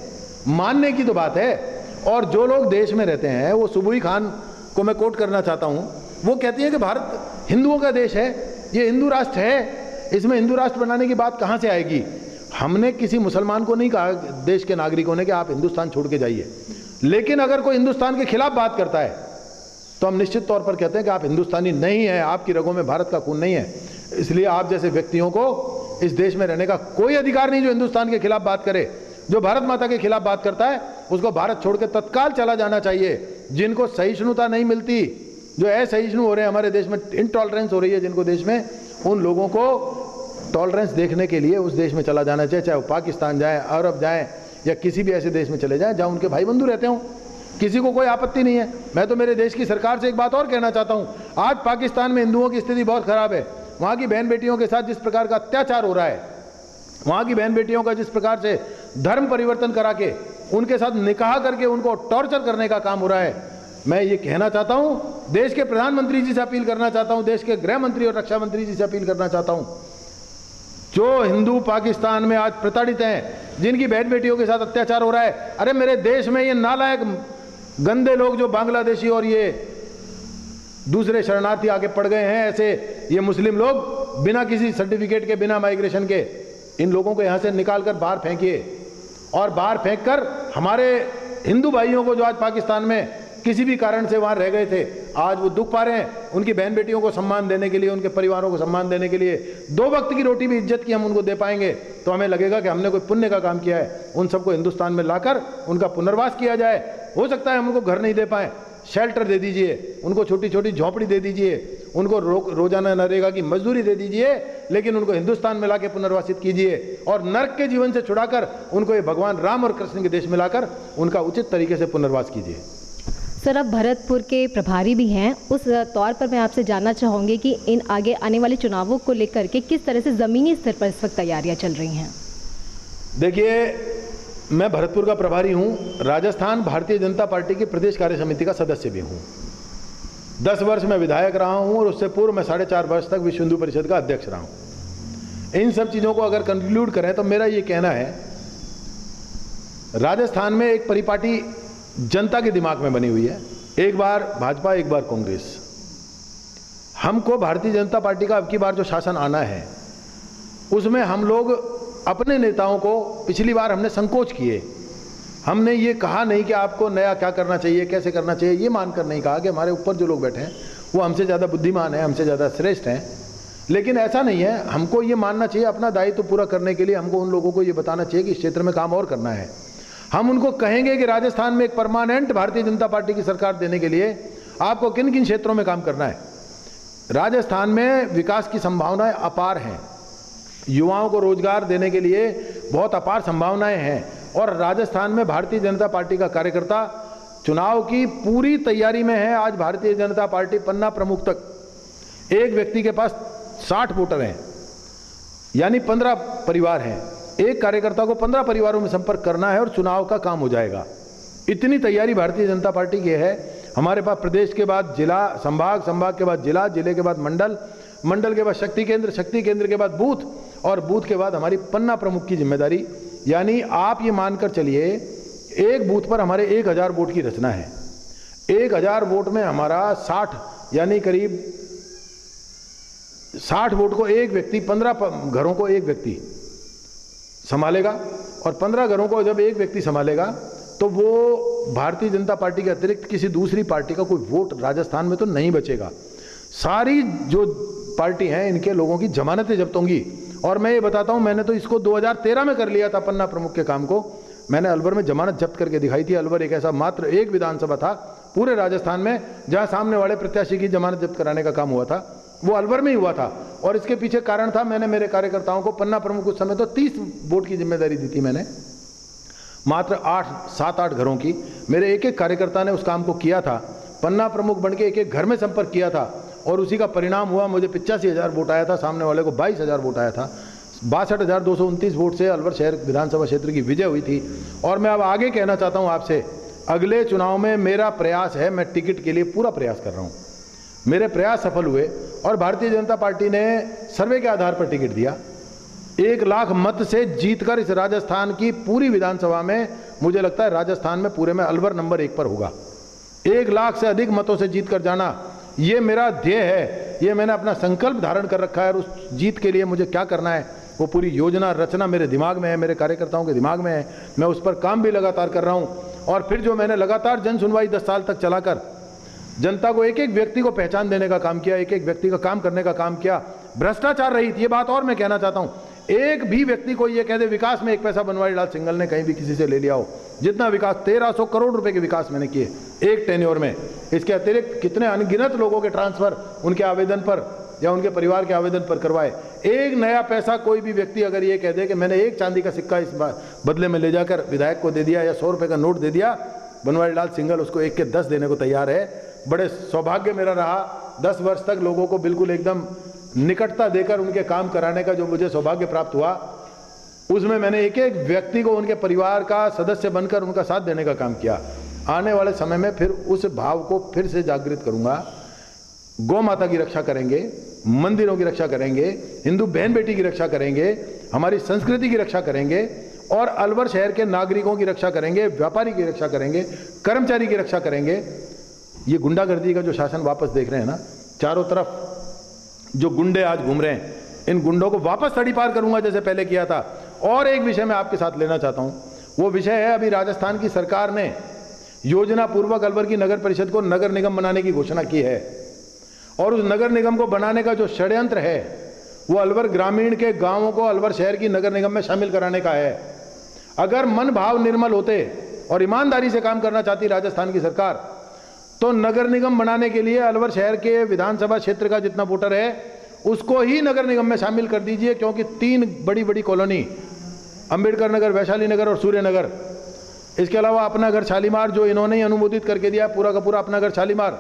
मानने की तो बात है। और जो लोग देश में रहते हैं, वो सुबुई खान को मैं कोट करना चाहता हूँ, वो कहती हैं कि भारत हिंदुओं का देश है, ये हिंदू राष्ट्र है, इसमें हिंदू राष्ट्र बनाने की बात कहाँ से आएगी? हमने किसी मुसलमान को नहीं कहा, देश के नागरिकों ने, कि आप हिंदुस्तान छोड़ के जाइए। लेकिन अगर कोई हिंदुस्तान के खिलाफ बात करता है तो हम निश्चित तौर पर कहते हैं कि आप हिंदुस्तानी नहीं हैं, आपकी रगों में भारत का खून नहीं है, इसलिए आप जैसे व्यक्तियों को इस देश में रहने का कोई अधिकार नहीं जो हिंदुस्तान के खिलाफ बात करे। जो भारत माता के खिलाफ बात करता है उसको भारत छोड़ के तत्काल चला जाना चाहिए। जिनको सहिष्णुता नहीं मिलती, जो असहिष्णु हो रहे हैं हमारे देश में, इनटॉलरेंस हो रही है जिनको देश में, उन लोगों को टॉलरेंस देखने के लिए उस देश में चला जाना चाहिए, चाहे वो पाकिस्तान जाए, अरब जाए, या किसी भी ऐसे देश में चले जाएं जहां उनके भाई बंधु रहते हों। किसी को कोई आपत्ति नहीं है। मैं तो मेरे देश की सरकार से एक बात और कहना चाहता हूं, आज पाकिस्तान में हिंदुओं की स्थिति बहुत खराब है। वहां की बहन बेटियों के साथ जिस प्रकार का अत्याचार हो रहा है, वहां की बहन बेटियों का जिस प्रकार से धर्म परिवर्तन करा के उनके साथ निकाह करके उनको टॉर्चर करने का काम हो रहा है, मैं ये कहना चाहता हूं, देश के प्रधानमंत्री जी से अपील करना चाहता हूं, देश के गृह मंत्री और रक्षा मंत्री जी से अपील करना चाहता हूं, जो हिंदू पाकिस्तान में आज प्रताड़ित हैं, जिनकी बहन बेटियों के साथ अत्याचार हो रहा है, अरे मेरे देश में ये नालायक गंदे लोग जो बांग्लादेशी और ये दूसरे शरणार्थी आके पड़ गए हैं, ऐसे ये मुस्लिम लोग बिना किसी सर्टिफिकेट के, बिना माइग्रेशन के, इन लोगों को यहाँ से निकाल कर बाहर फेंकिए। और बाहर फेंक कर हमारे हिंदू भाइयों को जो आज पाकिस्तान में किसी भी कारण से वहाँ रह गए थे, आज वो दुख पा रहे हैं। उनकी बहन बेटियों को सम्मान देने के लिए, उनके परिवारों को सम्मान देने के लिए, 2 वक्त की रोटी भी इज्जत की हम उनको दे पाएंगे तो हमें लगेगा कि हमने कोई पुण्य का काम किया है। उन सबको हिंदुस्तान में लाकर उनका पुनर्वास किया जाए। हो सकता है हम उनको घर नहीं दे पाएँ, शेल्टर दे दीजिए, उनको छोटी छोटी झोंपड़ी दे दीजिए, उनको रोजाना नरेगा की मजदूरी दे दीजिए, लेकिन उनको हिंदुस्तान में लाके पुनर्वासित कीजिए और नर्क के जीवन से छुड़ाकर उनको ये भगवान राम और कृष्ण के देश में लाकर उनका उचित तरीके से पुनर्वास कीजिए। सर, अब भरतपुर के प्रभारी भी हैं, उस तौर पर मैं आपसे जानना चाहूँगी कि इन आगे आने वाले चुनावों को लेकर के किस तरह से ज़मीनी स्तर पर इस वक्त तैयारियाँ चल रही हैं? देखिए, मैं भरतपुर का प्रभारी हूँ, राजस्थान भारतीय जनता पार्टी की प्रदेश कार्य समिति का सदस्य भी हूँ। 10 वर्ष मैं विधायक रहा हूँ और उससे पूर्व मैं 4.5 वर्ष तक विश्व हिंदू परिषद का अध्यक्ष रहा हूँ। इन सब चीज़ों को अगर कंक्लूड करें तो मेरा ये कहना है, राजस्थान में एक परिपाटी जनता के दिमाग में बनी हुई है, एक बार भाजपा एक बार कांग्रेस। हमको भारतीय जनता पार्टी का अब की बार जो शासन आना है उसमें हम लोग अपने नेताओं को, पिछली बार हमने संकोच किए, हमने ये कहा नहीं कि आपको नया क्या करना चाहिए, कैसे करना चाहिए, ये मानकर नहीं कहा कि हमारे ऊपर जो लोग बैठे हैं वो हमसे ज़्यादा बुद्धिमान हैं, हमसे ज़्यादा श्रेष्ठ हैं। लेकिन ऐसा नहीं है, हमको ये मानना चाहिए अपना दायित्व पूरा करने के लिए हमको उन लोगों को ये बताना चाहिए कि इस क्षेत्र में काम और करना है। हम उनको कहेंगे कि राजस्थान में एक परमानेंट भारतीय जनता पार्टी की सरकार देने के लिए आपको किन किन क्षेत्रों में काम करना है। राजस्थान में विकास की संभावनाएं अपार हैं, युवाओं को रोजगार देने के लिए बहुत अपार संभावनाएं हैं और राजस्थान में भारतीय जनता पार्टी का कार्यकर्ता चुनाव की पूरी तैयारी में है। आज भारतीय जनता पार्टी पन्ना प्रमुख तक एक व्यक्ति के पास 60 वोटर हैं, यानी 15 परिवार हैं। एक कार्यकर्ता को 15 परिवारों में संपर्क करना है और चुनाव का काम हो जाएगा। इतनी तैयारी भारतीय जनता पार्टी की है। हमारे पास प्रदेश के बाद जिला, संभाग, संभाग के बाद जिला, जिले के बाद मंडल, मंडल के बाद शक्ति केंद्र, शक्ति केंद्र के बाद बूथ और बूथ के बाद हमारी पन्ना प्रमुख की जिम्मेदारी। यानी आप ये मानकर चलिए, एक बूथ पर हमारे 1000 वोट की रचना है। 1000 वोट में हमारा 60 यानी करीब 60 वोट को एक व्यक्ति, 15 घरों को एक व्यक्ति संभालेगा और 15 घरों को जब एक व्यक्ति संभालेगा तो वो भारतीय जनता पार्टी के अतिरिक्त किसी दूसरी पार्टी का कोई वोट राजस्थान में तो नहीं बचेगा। सारी जो पार्टी हैं इनके लोगों की जमानतें जब्त होंगी। और मैं ये बताता हूं, मैंने तो इसको 2013 में कर लिया था पन्ना प्रमुख के काम को। मैंने अलवर में जमानत जब्त करके दिखाई थी। अलवर एक ऐसा मात्र एक विधानसभा था पूरे राजस्थान में जहां सामने वाले प्रत्याशी की जमानत जब्त कराने का काम हुआ था, वो अलवर में ही हुआ था। और इसके पीछे कारण था, मैंने मेरे कार्यकर्ताओं को पन्ना प्रमुख उस समय तो 30 वोट की जिम्मेदारी दी थी मैंने, मात्र 7-8 घरों की। मेरे एक एक कार्यकर्ता ने उस काम को किया था, पन्ना प्रमुख बन के एक एक घर में संपर्क किया था और उसी का परिणाम हुआ, मुझे 85,000 वोट आया था, सामने वाले को 22,000 वोट आया था। 62,229 वोट से अलवर शहर विधानसभा क्षेत्र की विजय हुई थी। और मैं अब आगे कहना चाहता हूं आपसे, अगले चुनाव में मेरा प्रयास है, मैं टिकट के लिए पूरा प्रयास कर रहा हूं। मेरे प्रयास सफल हुए और भारतीय जनता पार्टी ने सर्वे के आधार पर टिकट दिया। 1 लाख मत से जीतकर इस राजस्थान की पूरी विधानसभा में, मुझे लगता है राजस्थान में पूरे में अलवर नंबर 1 पर होगा। 1 लाख से अधिक मतों से जीत कर जाना, ये मेरा ध्येय है, ये मैंने अपना संकल्प धारण कर रखा है। और उस जीत के लिए मुझे क्या करना है वो पूरी योजना रचना मेरे दिमाग में है, मेरे कार्यकर्ताओं के दिमाग में है। मैं उस पर काम भी लगातार कर रहा हूँ। और फिर जो मैंने लगातार जन सुनवाई 10 साल तक चलाकर जनता को एक एक व्यक्ति को पहचान देने का काम किया, एक एक व्यक्ति का काम करने का काम किया। भ्रष्टाचार रहित, ये बात और मैं कहना चाहता हूं, एक भी व्यक्ति को ये कह दे विकास में 1 पैसा बनवारी लाल सिंघल ने कहीं भी किसी से ले लिया हो। जितना विकास, 1300 करोड़ रुपए के विकास मैंने किए एक टेन्योर में। इसके अतिरिक्त कितने अनगिनत लोगों के ट्रांसफर उनके आवेदन पर या उनके परिवार के आवेदन पर करवाए। एक नया पैसा कोई भी व्यक्ति अगर ये कह दे कि मैंने एक चांदी का सिक्का इस बदले में ले जाकर विधायक को दे दिया या 100 रुपए का नोट दे दिया, बनवारी लाल सिंघल उसको 1 के 10 देने को तैयार है। बड़े सौभाग्य मेरा रहा 10 वर्ष तक लोगों को बिल्कुल एकदम निकटता देकर उनके काम कराने का जो मुझे सौभाग्य प्राप्त हुआ, उसमें मैंने एक एक व्यक्ति को उनके परिवार का सदस्य बनकर उनका साथ देने का काम किया। आने वाले समय में फिर उस भाव को फिर से जागृत करूंगा। गौ माता की रक्षा करेंगे, मंदिरों की रक्षा करेंगे, हिंदू बहन बेटी की रक्षा करेंगे, हमारी संस्कृति की रक्षा करेंगे और अलवर शहर के नागरिकों की रक्षा करेंगे, व्यापारी की रक्षा करेंगे, कर्मचारी की रक्षा करेंगे। ये गुंडागर्दी का जो शासन वापस देख रहे हैं ना, चारों तरफ जो गुंडे आज घूम रहे हैं, इन गुंडों को वापस तड़ी पार करूंगा जैसे पहले किया था। और एक विषय मैं आपके साथ लेना चाहता हूं, वो विषय है अभी राजस्थान की सरकार ने योजना पूर्वक अलवर की नगर परिषद को नगर निगम बनाने की घोषणा की है। और उस नगर निगम को बनाने का जो षड्यंत्र है वो अलवर ग्रामीण के गांवों को अलवर शहर की नगर निगम में शामिल कराने का है। अगर मन भाव निर्मल होते और ईमानदारी से काम करना चाहती राजस्थान की सरकार तो नगर निगम बनाने के लिए अलवर शहर के विधानसभा क्षेत्र का जितना वोटर है उसको ही नगर निगम में शामिल कर दीजिए, क्योंकि 3 बड़ी बड़ी कॉलोनी, अंबेडकर नगर, वैशाली नगर और सूर्य नगर, इसके अलावा अपना घर शालीमार जो इन्होंने ही अनुमोदित करके दिया, पूरा का पूरा अपना घर शालीमार,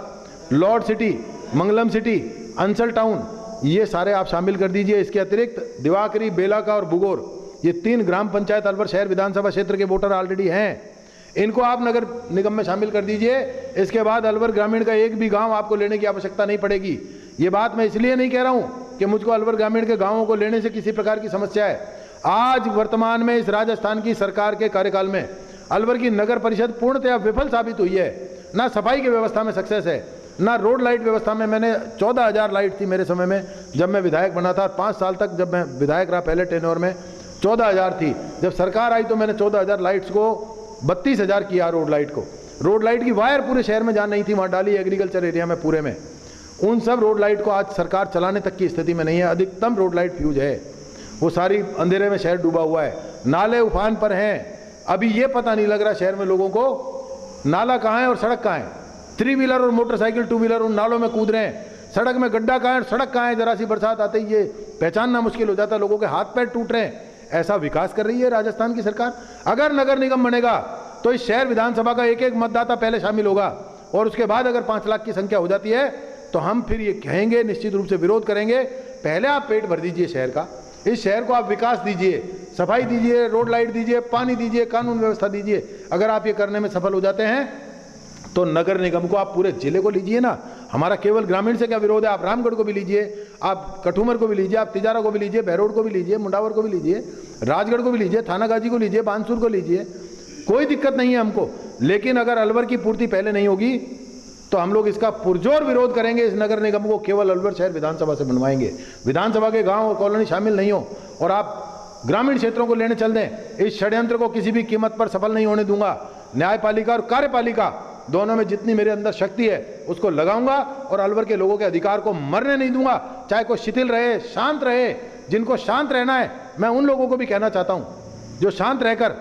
लॉर्ड सिटी, मंगलम सिटी, अंसल टाउन, ये सारे आप शामिल कर दीजिए। इसके अतिरिक्त दिवाकरी, बेलाका और बुगोर, ये 3 ग्राम पंचायत अलवर शहर विधानसभा क्षेत्र के वोटर ऑलरेडी हैं, इनको आप नगर निगम में शामिल कर दीजिए। इसके बाद अलवर ग्रामीण का एक भी गांव आपको लेने की आवश्यकता नहीं पड़ेगी। ये बात मैं इसलिए नहीं कह रहा हूं कि मुझको अलवर ग्रामीण के गांवों को लेने से किसी प्रकार की समस्या है। आज वर्तमान में इस राजस्थान की सरकार के कार्यकाल में अलवर की नगर परिषद पूर्णतया विफल साबित हुई है। ना सफाई की व्यवस्था में सक्सेस है, ना रोड लाइट व्यवस्था में। मैंने 14,000 लाइट थी मेरे समय में जब मैं विधायक बना था, 5 साल तक जब मैं विधायक रहा पहले टेन्योर में 14,000 थी। जब सरकार आई तो मैंने 14,000 लाइट्स को 32,000 किया। रोड लाइट को, रोड लाइट की वायर पूरे शहर में जहाँ नहीं थी वहाँ डाली, एग्रीकल्चर एरिया में पूरे में। उन सब रोड लाइट को आज सरकार चलाने तक की स्थिति में नहीं है। अधिकतम रोड लाइट फ्यूज है, वो सारी अंधेरे में शहर डूबा हुआ है। नाले उफान पर हैं। अभी ये पता नहीं लग रहा शहर में लोगों को नाला कहाँ है और सड़क कहाँ है। 3 व्हीलर और मोटरसाइकिल 2 व्हीलर उन नालों में कूद रहे हैं। सड़क में गड्ढा कहाँ है और सड़क कहाँ है, जरा सी बरसात आते ही ये पहचानना मुश्किल हो जाता है। लोगों के हाथ पैर टूट रहे हैं। ऐसा विकास कर रही है राजस्थान की सरकार। अगर नगर निगम बनेगा तो इस शहर विधानसभा का एक एक मतदाता पहले शामिल होगा, और उसके बाद अगर 5 लाख की संख्या हो जाती है तो हम फिर ये कहेंगे, निश्चित रूप से विरोध करेंगे। पहले आप पेट भर दीजिए शहर का, इस शहर को आप विकास दीजिए, सफाई दीजिए, रोड लाइट दीजिए, पानी दीजिए, कानून व्यवस्था दीजिए। अगर आप ये करने में सफल हो जाते हैं तो नगर निगम को आप पूरे जिले को लीजिए ना। हमारा केवल ग्रामीण से क्या विरोध है, आप रामगढ़ को भी लीजिए, आप कठूमर को भी लीजिए, आप तिजारा को भी लीजिए, बहरोड को भी लीजिए, मुंडावर को भी लीजिए, राजगढ़ को भी लीजिए, थानागाजी को लीजिए, बानसूर को लीजिए, कोई दिक्कत नहीं है हमको। लेकिन अगर अलवर की पूर्ति पहले नहीं होगी तो हम लोग इसका पुरजोर विरोध करेंगे। इस नगर निगम को केवल अलवर शहर विधानसभा से बनवाएंगे। विधानसभा के गांव और कॉलोनी शामिल नहीं हो और आप ग्रामीण क्षेत्रों को लेने चल दें। इस षड्यंत्र को किसी भी कीमत पर सफल नहीं होने दूंगा। न्यायपालिका और कार्यपालिका दोनों में जितनी मेरे अंदर शक्ति है उसको लगाऊंगा और अलवर के लोगों के अधिकार को मरने नहीं दूंगा। चाहे कोई शिथिल रहे, शांत रहे, जिनको शांत रहना है। मैं उन लोगों को भी कहना चाहता हूं जो शांत रहकर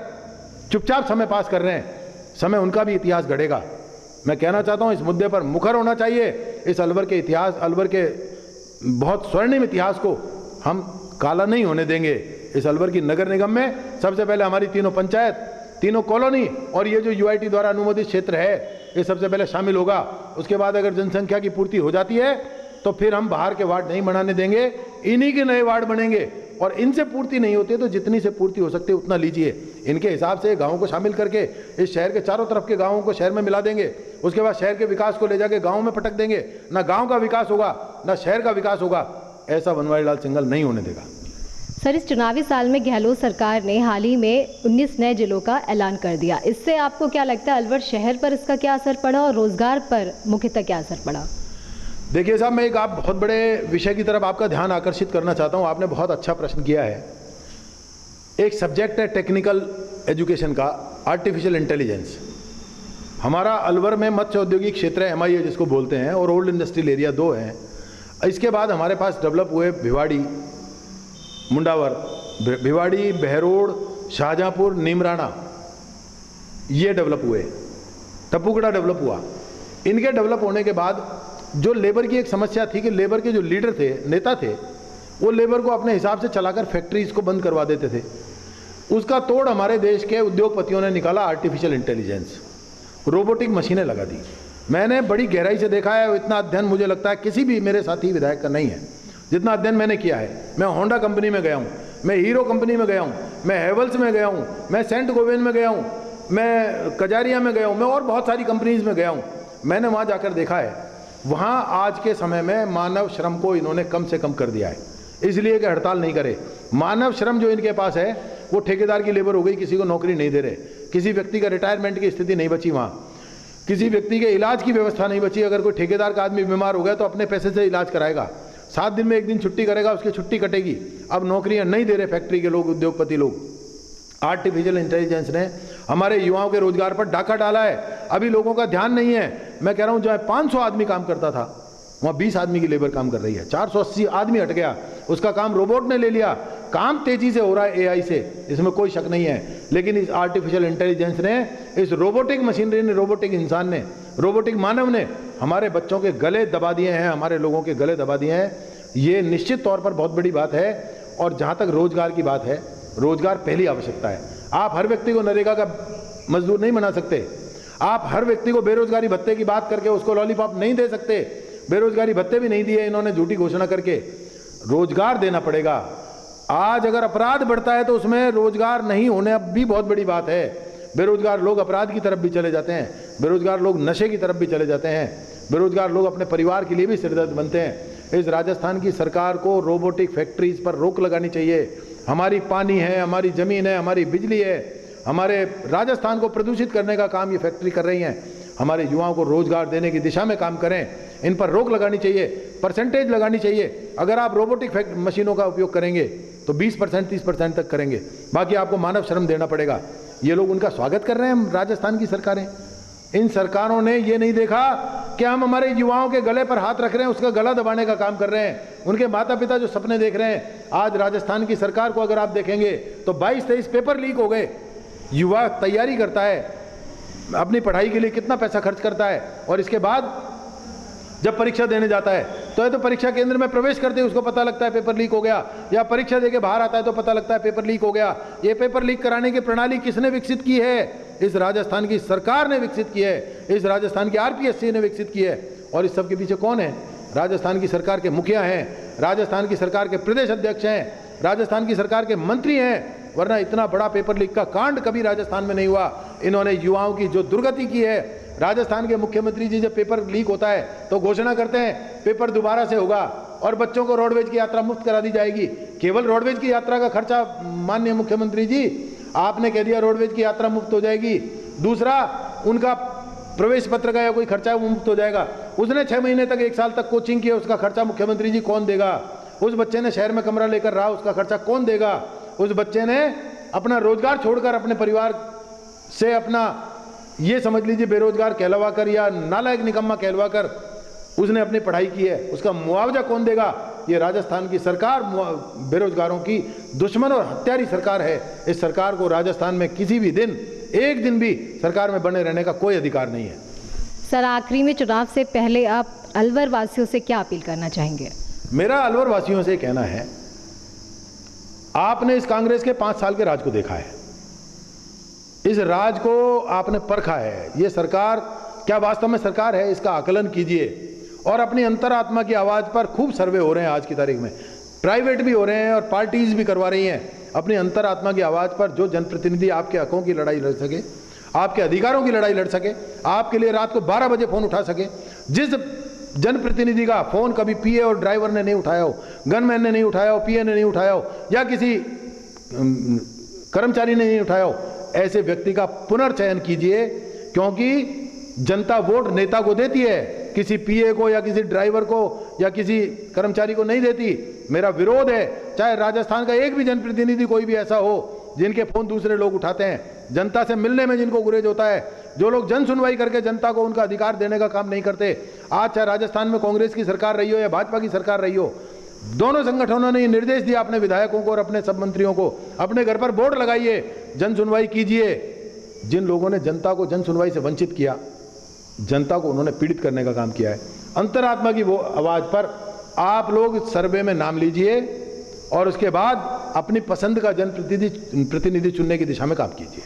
चुपचाप समय पास कर रहे हैं, समय उनका भी इतिहास गढ़ेगा। मैं कहना चाहता हूं इस मुद्दे पर मुखर होना चाहिए। इस अलवर के इतिहास, अलवर के बहुत स्वर्णिम इतिहास को हम काला नहीं होने देंगे। इस अलवर की नगर निगम में सबसे पहले हमारी 3 पंचायत, 3 कॉलोनी और ये जो यूआईटी द्वारा अनुमोदित क्षेत्र है ये सबसे पहले शामिल होगा। उसके बाद अगर जनसंख्या की पूर्ति हो जाती है तो फिर हम बाहर के वार्ड नहीं बनाने देंगे, इन्हीं के नए वार्ड बनेंगे। और इनसे पूर्ति नहीं होती है तो जितनी से पूर्ति हो सकती है उतना लीजिए। इनके हिसाब से गाँव को शामिल करके इस शहर के चारों तरफ के गाँवों को शहर में मिला देंगे। उसके बाद शहर के विकास को ले जाके गाँव में पटक देंगे। ना गाँव का विकास होगा ना शहर का विकास होगा। ऐसा बनवारीलाल सिंघल नहीं होने देगा। सर, इस चुनावी साल में गहलोत सरकार ने हाल ही में 19 नए जिलों का ऐलान कर दिया। इससे आपको क्या लगता है अलवर शहर पर इसका क्या असर पड़ा और रोजगार पर मुख्यतः क्या असर पड़ा? देखिए साहब, मैं एक आप बहुत बड़े विषय की तरफ आपका ध्यान आकर्षित करना चाहता हूं। आपने बहुत अच्छा प्रश्न किया है। एक सब्जेक्ट है टेक्निकल एजुकेशन का, आर्टिफिशियल इंटेलिजेंस। हमारा अलवर में मत्स्य औद्योगिक क्षेत्र है, MIA जिसको बोलते हैं, और ओल्ड इंडस्ट्रियल एरिया 2 हैं। इसके बाद हमारे पास डेवलप हुए भिवाड़ी, मुंडावर, भिवाड़ी, बहरोड, शाहजहांपुर, नीमराना, ये डेवलप हुए। टप्पूगढ़ा डेवलप हुआ। इनके डेवलप होने के बाद जो लेबर की एक समस्या थी कि लेबर के जो लीडर थे, नेता थे, वो लेबर को अपने हिसाब से चलाकर फैक्ट्रीज को बंद करवा देते थे। उसका तोड़ हमारे देश के उद्योगपतियों ने निकाला, आर्टिफिशियल इंटेलिजेंस, रोबोटिक मशीनें लगा दी। मैंने बड़ी गहराई से देखा है। इतना अध्ययन मुझे लगता है किसी भी मेरे साथी विधायक का नहीं है जितना अध्ययन मैंने किया है। मैं होंडा कंपनी में गया हूँ, मैं हीरो कंपनी में गया हूँ, मैं हेवल्स में गया हूँ, मैं सेंट गोवेन में गया हूँ, मैं कजारिया में गया हूँ, मैं और बहुत सारी कंपनीज में गया हूँ। मैंने वहाँ जाकर देखा है, वहाँ आज के समय में मानव श्रम को इन्होंने कम से कम कर दिया है, इसलिए कि हड़ताल नहीं करे। मानव श्रम जो इनके पास है वो ठेकेदार की लेबर हो गई, किसी को नौकरी नहीं दे रहे, किसी व्यक्ति का रिटायरमेंट की स्थिति नहीं बची, वहाँ किसी व्यक्ति के इलाज की व्यवस्था नहीं बची। अगर कोई ठेकेदार का आदमी बीमार हो गया तो अपने पैसे से इलाज कराएगा, 7 दिन में 1 दिन छुट्टी करेगा, उसकी छुट्टी कटेगी। अब नौकरियां नहीं दे रहे फैक्ट्री के लोग, उद्योगपति लोग। आर्टिफिशियल इंटेलिजेंस ने हमारे युवाओं के रोजगार पर डाका डाला है। अभी लोगों का ध्यान नहीं है। मैं कह रहा हूं जहाँ 500 आदमी काम करता था वहाँ 20 आदमी की लेबर काम कर रही है। 480 आदमी हट गया, उसका काम रोबोट ने ले लिया। काम तेजी से हो रहा है एआई से, इसमें कोई शक नहीं है, लेकिन इस आर्टिफिशियल इंटेलिजेंस ने, इस रोबोटिक मशीनरी ने, रोबोटिक इंसान ने, रोबोटिक मानव ने हमारे बच्चों के गले दबा दिए हैं, हमारे लोगों के गले दबा दिए हैं। ये निश्चित तौर पर बहुत बड़ी बात है। और जहाँ तक रोजगार की बात है, रोजगार पहली आवश्यकता है। आप हर व्यक्ति को नरेगा का मजदूर नहीं बना सकते, आप हर व्यक्ति को बेरोजगारी भत्ते की बात करके उसको लॉलीपॉप नहीं दे सकते। बेरोजगारी भत्ते भी नहीं दिए इन्होंने झूठी घोषणा करके, रोजगार देना पड़ेगा। आज अगर अपराध बढ़ता है तो उसमें रोजगार नहीं होने अब भी बहुत बड़ी बात है। बेरोजगार लोग अपराध की तरफ भी चले जाते हैं, बेरोजगार लोग नशे की तरफ भी चले जाते हैं, बेरोजगार लोग अपने परिवार के लिए भी सिरदर्द बनते हैं। इस राजस्थान की सरकार को रोबोटिक फैक्ट्रीज पर रोक लगानी चाहिए। हमारी पानी है, हमारी ज़मीन है, हमारी बिजली है, हमारे राजस्थान को प्रदूषित करने का काम ये फैक्ट्री कर रही हैं। हमारे युवाओं को रोजगार देने की दिशा में काम करें, इन पर रोक लगानी चाहिए, परसेंटेज लगानी चाहिए। अगर आप रोबोटिक मशीनों का उपयोग करेंगे तो 20% 30% तक करेंगे, बाकी आपको मानव श्रम देना पड़ेगा। ये लोग उनका स्वागत कर रहे हैं राजस्थान की सरकारें। इन सरकारों ने ये नहीं देखा कि हम हमारे युवाओं के गले पर हाथ रख रहे हैं, उसका गला दबाने का काम कर रहे हैं। उनके माता पिता जो सपने देख रहे हैं, आज राजस्थान की सरकार को अगर आप देखेंगे तो 22-23 पेपर लीक हो गए। युवा तैयारी करता है, अपनी पढ़ाई के लिए कितना पैसा खर्च करता है, और इसके बाद जब परीक्षा देने जाता है तो परीक्षा केंद्र में प्रवेश करते ही उसको पता लगता है पेपर लीक हो गया, या परीक्षा देके बाहर आता है तो पता लगता है पेपर लीक हो गया। ये पेपर लीक कराने की प्रणाली किसने विकसित की है? इस राजस्थान की सरकार ने विकसित की है, इस राजस्थान की आरपीएससी ने विकसित की है। और इस सब के पीछे कौन है? राजस्थान की सरकार के मुखिया हैं, राजस्थान की सरकार के प्रदेश अध्यक्ष हैं, राजस्थान की सरकार के मंत्री हैं। वरना इतना बड़ा पेपर लीक का कांड कभी राजस्थान में नहीं हुआ। इन्होंने युवाओं की जो दुर्गति की है, राजस्थान के मुख्यमंत्री जी जब पेपर लीक होता है तो घोषणा करते हैं पेपर दोबारा से होगा और बच्चों को रोडवेज की यात्रा मुफ्त करा दी जाएगी। केवल रोडवेज की यात्रा का खर्चा माननीय मुख्यमंत्री जी आपने कह दिया रोडवेज की यात्रा मुफ्त हो जाएगी, दूसरा उनका प्रवेश पत्र का या कोई खर्चा वो मुफ्त हो जाएगा। उसने 6 महीने तक 1 साल तक कोचिंग की, उसका खर्चा मुख्यमंत्री जी कौन देगा? उस बच्चे ने शहर में कमरा लेकर रहा, उसका खर्चा कौन देगा? उस बच्चे ने अपना रोजगार छोड़कर अपने परिवार से अपना ये समझ लीजिए बेरोजगार कहलवा कर या नालायक निकम्मा कहलवा कर उसने अपनी पढ़ाई की है, उसका मुआवजा कौन देगा? ये राजस्थान की सरकार बेरोजगारों की दुश्मन और हत्यारी सरकार है। इस सरकार को राजस्थान में किसी भी दिन, एक दिन भी सरकार में बने रहने का कोई अधिकार नहीं है। सर, आखिरी में चुनाव से पहले आप अलवर वासियों से क्या अपील करना चाहेंगे? मेरा अलवर वासियों से कहना है, आपने इस कांग्रेस के 5 साल के राज को देखा है, इस राज को आपने परखा है। ये सरकार क्या वास्तव में सरकार है, इसका आकलन कीजिए और अपनी अंतरात्मा की आवाज़ पर खूब सर्वे हो रहे हैं। आज की तारीख में प्राइवेट भी हो रहे हैं और पार्टीज भी करवा रही हैं। अपनी अंतरात्मा की आवाज़ पर जो जनप्रतिनिधि आपके हकों की लड़ाई लड़ सके, आपके अधिकारों की लड़ाई लड़ सके, आपके लिए रात को 12 बजे फ़ोन उठा सके, जिस जनप्रतिनिधि का फ़ोन कभी पीए और ड्राइवर ने नहीं उठाया हो, गनमैन ने नहीं उठाया हो, पीए ने नहीं उठाया हो, या किसी कर्मचारी ने नहीं उठाया हो, ऐसे व्यक्ति का पुनर्चयन कीजिए। क्योंकि जनता वोट नेता को देती है, किसी पीए को या किसी ड्राइवर को या किसी कर्मचारी को नहीं देती। मेरा विरोध है, चाहे राजस्थान का एक भी जनप्रतिनिधि कोई भी ऐसा हो जिनके फ़ोन दूसरे लोग उठाते हैं, जनता से मिलने में जिनको गुरेज होता है, जो लोग जन सुनवाई करके जनता को उनका अधिकार देने का काम नहीं करते। आज चाहे राजस्थान में कांग्रेस की सरकार रही हो या भाजपा की सरकार रही हो, दोनों संगठनों ने ये निर्देश दिया अपने विधायकों को और अपने सब मंत्रियों को, अपने घर पर बोर्ड लगाइए, जन सुनवाई कीजिए। जिन लोगों ने जनता को जन सुनवाई से वंचित किया, जनता को उन्होंने पीड़ित करने का काम किया है, अंतरात्मा की वो आवाज़ पर आप लोग सर्वे में नाम लीजिए और उसके बाद अपनी पसंद का जनप्रतिनिधि चुनने की दिशा में काम कीजिए।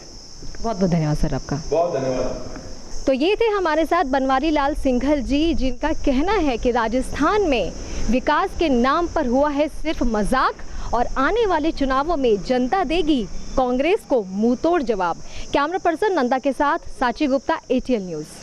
बहुत बहुत धन्यवाद सर आपका। बहुत धन्यवाद। तो ये थे हमारे साथ बनवारी लाल सिंघल जी, जिनका कहना है कि राजस्थान में विकास के नाम पर हुआ है सिर्फ मजाक और आने वाले चुनावों में जनता देगी कांग्रेस को मुंहतोड़ जवाब। कैमरा पर्सन नंदा के साथ साची गुप्ता, ATL न्यूज़।